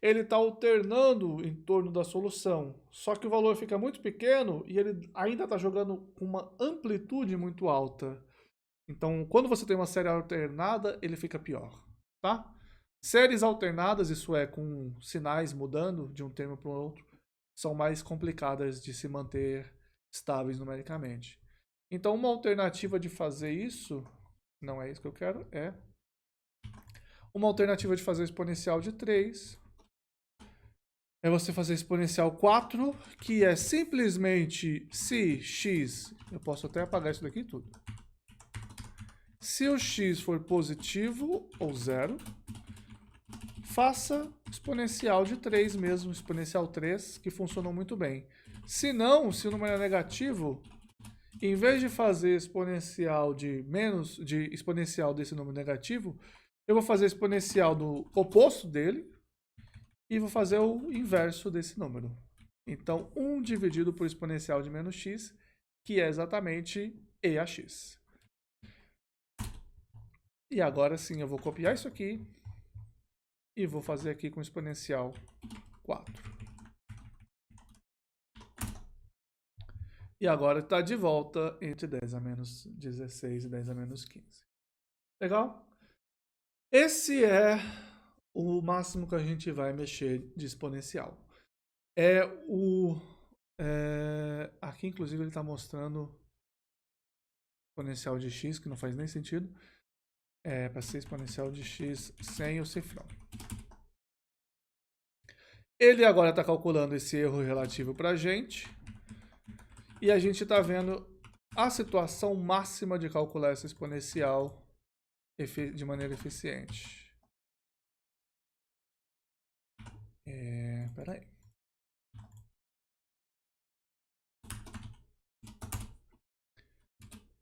Ele está alternando em torno da solução, só que o valor fica muito pequeno e ele ainda está jogando com uma amplitude muito alta. Então, quando você tem uma série alternada, ele fica pior, tá? Séries alternadas, isso é, com sinais mudando de um termo para o outro, são mais complicadas de se manter estáveis numericamente. Então, uma alternativa de fazer isso, não é isso que eu quero, é uma alternativa de fazer exponencial de 3 é você fazer exponencial 4, que é simplesmente se x, eu posso até apagar isso daqui tudo. Se o x for positivo ou 0, faça exponencial de 3 mesmo, exponencial 3, que funcionou muito bem. Se não, se o número é negativo, em vez de fazer exponencial de exponencial desse número negativo, eu vou fazer exponencial do oposto dele e vou fazer o inverso desse número. Então, 1 dividido por exponencial de menos x, que é exatamente EAX. E agora sim, eu vou copiar isso aqui e vou fazer aqui com exponencial 4. E agora está de volta entre 10 a menos 16 e 10 a menos 15. Legal? Esse é o máximo que a gente vai mexer de exponencial. Aqui, inclusive, ele está mostrando exponencial de x, que não faz nem sentido. Para ser exponencial de x sem o cifrão. Ele agora está calculando esse erro relativo para a gente. E a gente está vendo a situação máxima de calcular essa exponencial de maneira eficiente. Pera aí.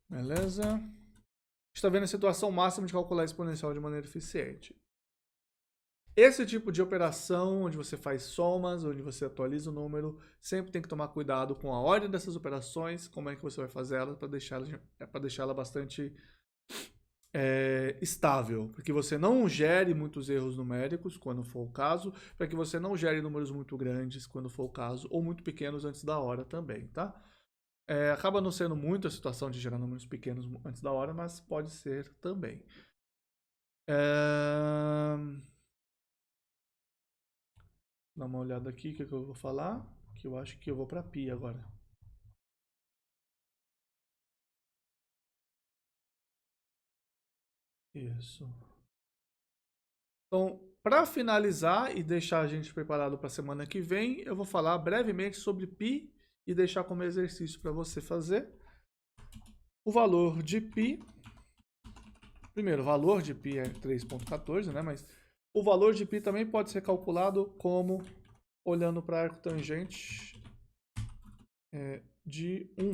Beleza? A gente está vendo a situação máxima de calcular a exponencial de maneira eficiente. Esse tipo de operação, onde você faz somas, onde você atualiza o número, sempre tem que tomar cuidado com a ordem dessas operações, como é que você vai fazer ela para deixá-la bastante estável, para que você não gere muitos erros numéricos, quando for o caso, para que você não gere números muito grandes, quando for o caso, ou muito pequenos antes da hora também, tá? Acaba não sendo muito a situação de gerar números pequenos antes da hora, mas pode ser também. Dá uma olhada aqui, o que eu vou falar, que eu acho que eu vou para pi agora. Isso. Então, para finalizar e deixar a gente preparado para a semana que vem, eu vou falar brevemente sobre pi e deixar como exercício para você fazer. O valor de pi, primeiro, o valor de pi é 3,14, né? Mas o valor de pi também pode ser calculado como olhando para arco tangente de 1.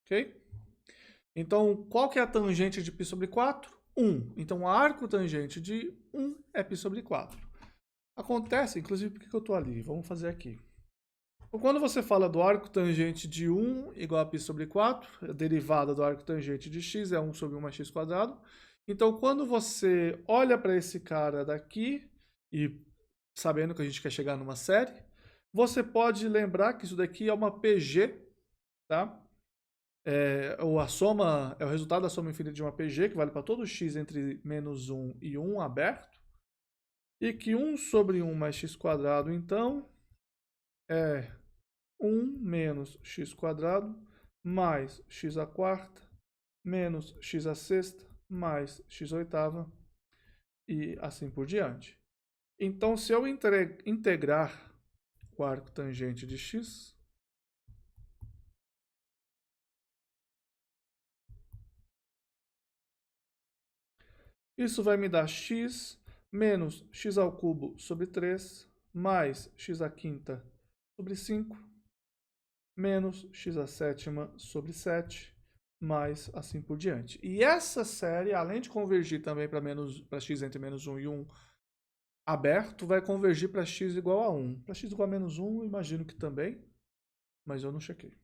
Ok? Então, qual que é a tangente de π sobre 4? 1. Então, o arco tangente de 1 é π sobre 4. Acontece, inclusive, por que eu estou ali? Vamos fazer aqui. Quando você fala do arco tangente de 1 igual a π sobre 4, a derivada do arco tangente de x é 1 sobre 1 mais x quadrado. Então, quando você olha para esse cara daqui, e sabendo que a gente quer chegar numa série, você pode lembrar que isso daqui é uma PG, tá? A soma é o resultado da soma infinita de uma PG, que vale para todo x entre menos 1 e 1 aberto. E que 1 sobre 1 mais x quadrado, então, é 1 menos x quadrado mais x à quarta menos x à sexta mais x oitava e assim por diante. Então, se eu integrar o arco tangente de x, isso vai me dar x menos x ao cubo sobre 3 mais x à quinta sobre 5 menos x à sétima sobre 7 mais assim por diante. E essa série, além de convergir também para x entre menos 1 e 1 aberto, vai convergir para x igual a 1. Para x igual a menos 1, imagino que também, mas eu não chequei.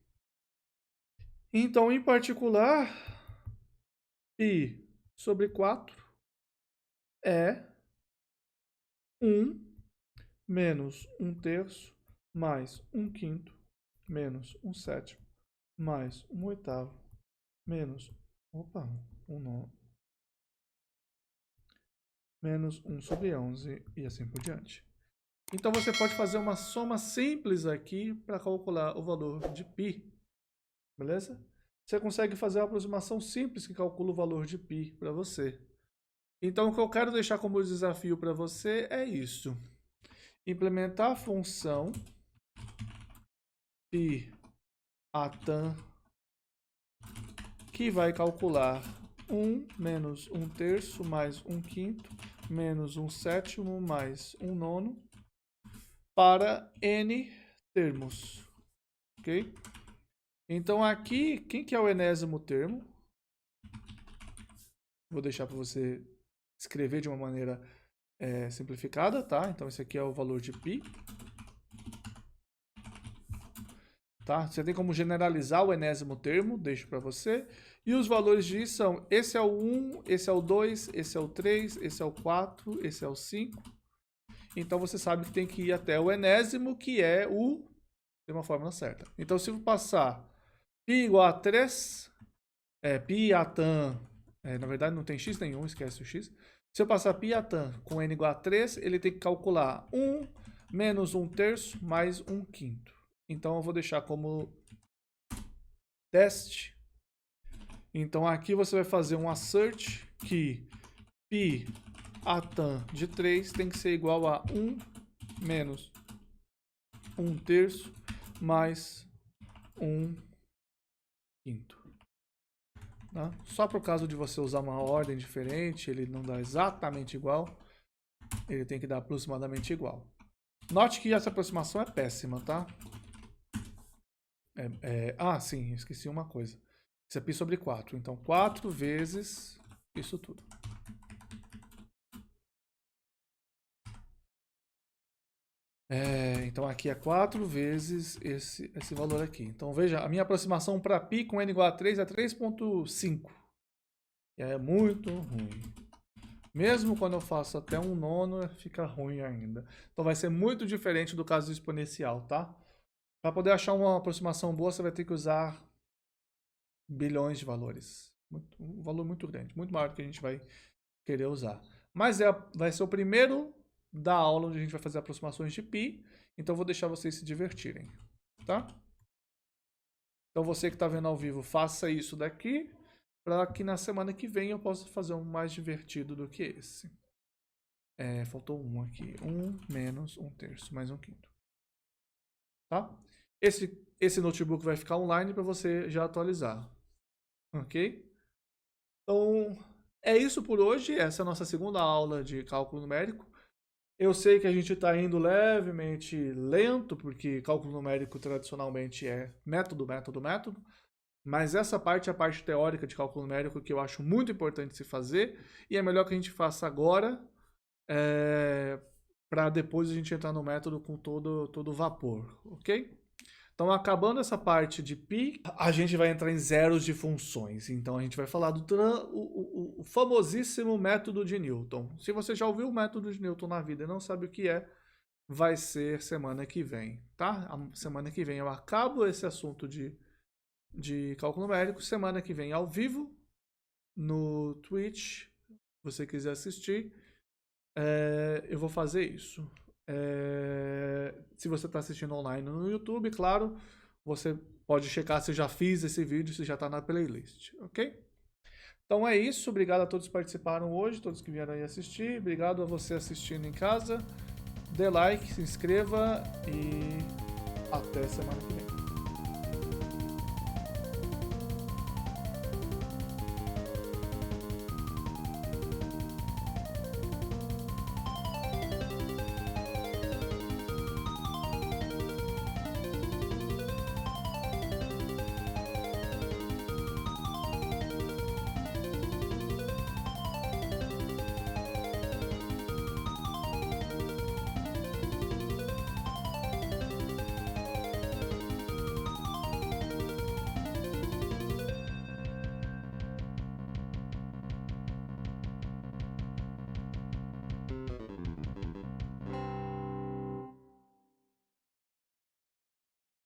Então, em particular, π sobre 4 é 1 menos 1 terço mais 1 quinto menos 1 sétimo mais 1 oitavo menos 1 nono menos 1 sobre 11 e assim por diante. Então você pode fazer uma soma simples aqui para calcular o valor de π, beleza? Você consegue fazer uma aproximação simples que calcula o valor de π para você. Então o que eu quero deixar como desafio para você é isso. Implementar a função π a tan, que vai calcular 1 menos 1 terço mais 1 quinto menos 1 sétimo mais 1 nono para n termos, ok? Então aqui, quem que é o enésimo termo? Vou deixar para você escrever de uma maneira simplificada, tá? Então esse aqui é o valor de π. Tá? Você tem como generalizar o enésimo termo, deixo para você. E os valores de i são, esse é o 1, esse é o 2, esse é o 3, esse é o 4, esse é o 5. Então você sabe que tem que ir até o enésimo, que é o... tem uma fórmula certa. Então se eu passar π igual a 3, π a tan, na verdade não tem x nenhum, esquece o x. Se eu passar π a tan com n igual a 3, ele tem que calcular 1 menos 1 terço mais 1 quinto. Então eu vou deixar como teste. Então aqui você vai fazer um assert que π a tan de 3 tem que ser igual a 1 menos 1/3 mais 1/5. Tá? Só por causa de você usar uma ordem diferente, ele não dá exatamente igual, ele tem que dar aproximadamente igual. Note que essa aproximação é péssima, tá? Sim, esqueci uma coisa. Isso é π sobre 4, então 4 vezes isso tudo. Então aqui é 4 vezes esse valor aqui. Então veja, a minha aproximação para π com n igual a 3 é 3,5. E é muito ruim. Mesmo quando eu faço até 1/9, fica ruim ainda. Então vai ser muito diferente do caso exponencial, tá? Para poder achar uma aproximação boa, você vai ter que usar bilhões de valores. Um valor muito grande, muito maior do que a gente vai querer usar. Mas vai ser o primeiro da aula onde a gente vai fazer aproximações de π, então eu vou deixar vocês se divertirem, tá? Então você que está vendo ao vivo, faça isso daqui, para que na semana que vem eu possa fazer um mais divertido do que esse. Faltou um aqui, 1 menos 1/3, mais 1/5. Tá? Esse notebook vai ficar online para você já atualizar, ok? Então, é isso por hoje, essa é a nossa segunda aula de cálculo numérico. Eu sei que a gente está indo levemente lento, porque cálculo numérico tradicionalmente é método, método, método. Mas essa parte é a parte teórica de cálculo numérico que eu acho muito importante se fazer. E é melhor que a gente faça agora, para depois a gente entrar no método com todo vapor, ok? Então, acabando essa parte de π, a gente vai entrar em zeros de funções. Então, a gente vai falar do o famosíssimo método de Newton. Se você já ouviu o método de Newton na vida e não sabe o que é, vai ser semana que vem, tá? A semana que vem eu acabo esse assunto de cálculo numérico. Semana que vem ao vivo, no Twitch, se você quiser assistir, eu vou fazer isso. Se você está assistindo online no YouTube, claro, você pode checar se eu já fiz esse vídeo, se já está na playlist, ok? Então é isso, obrigado a todos que participaram hoje, todos que vieram aí assistir, obrigado a você assistindo em casa, dê like, se inscreva e até semana que vem.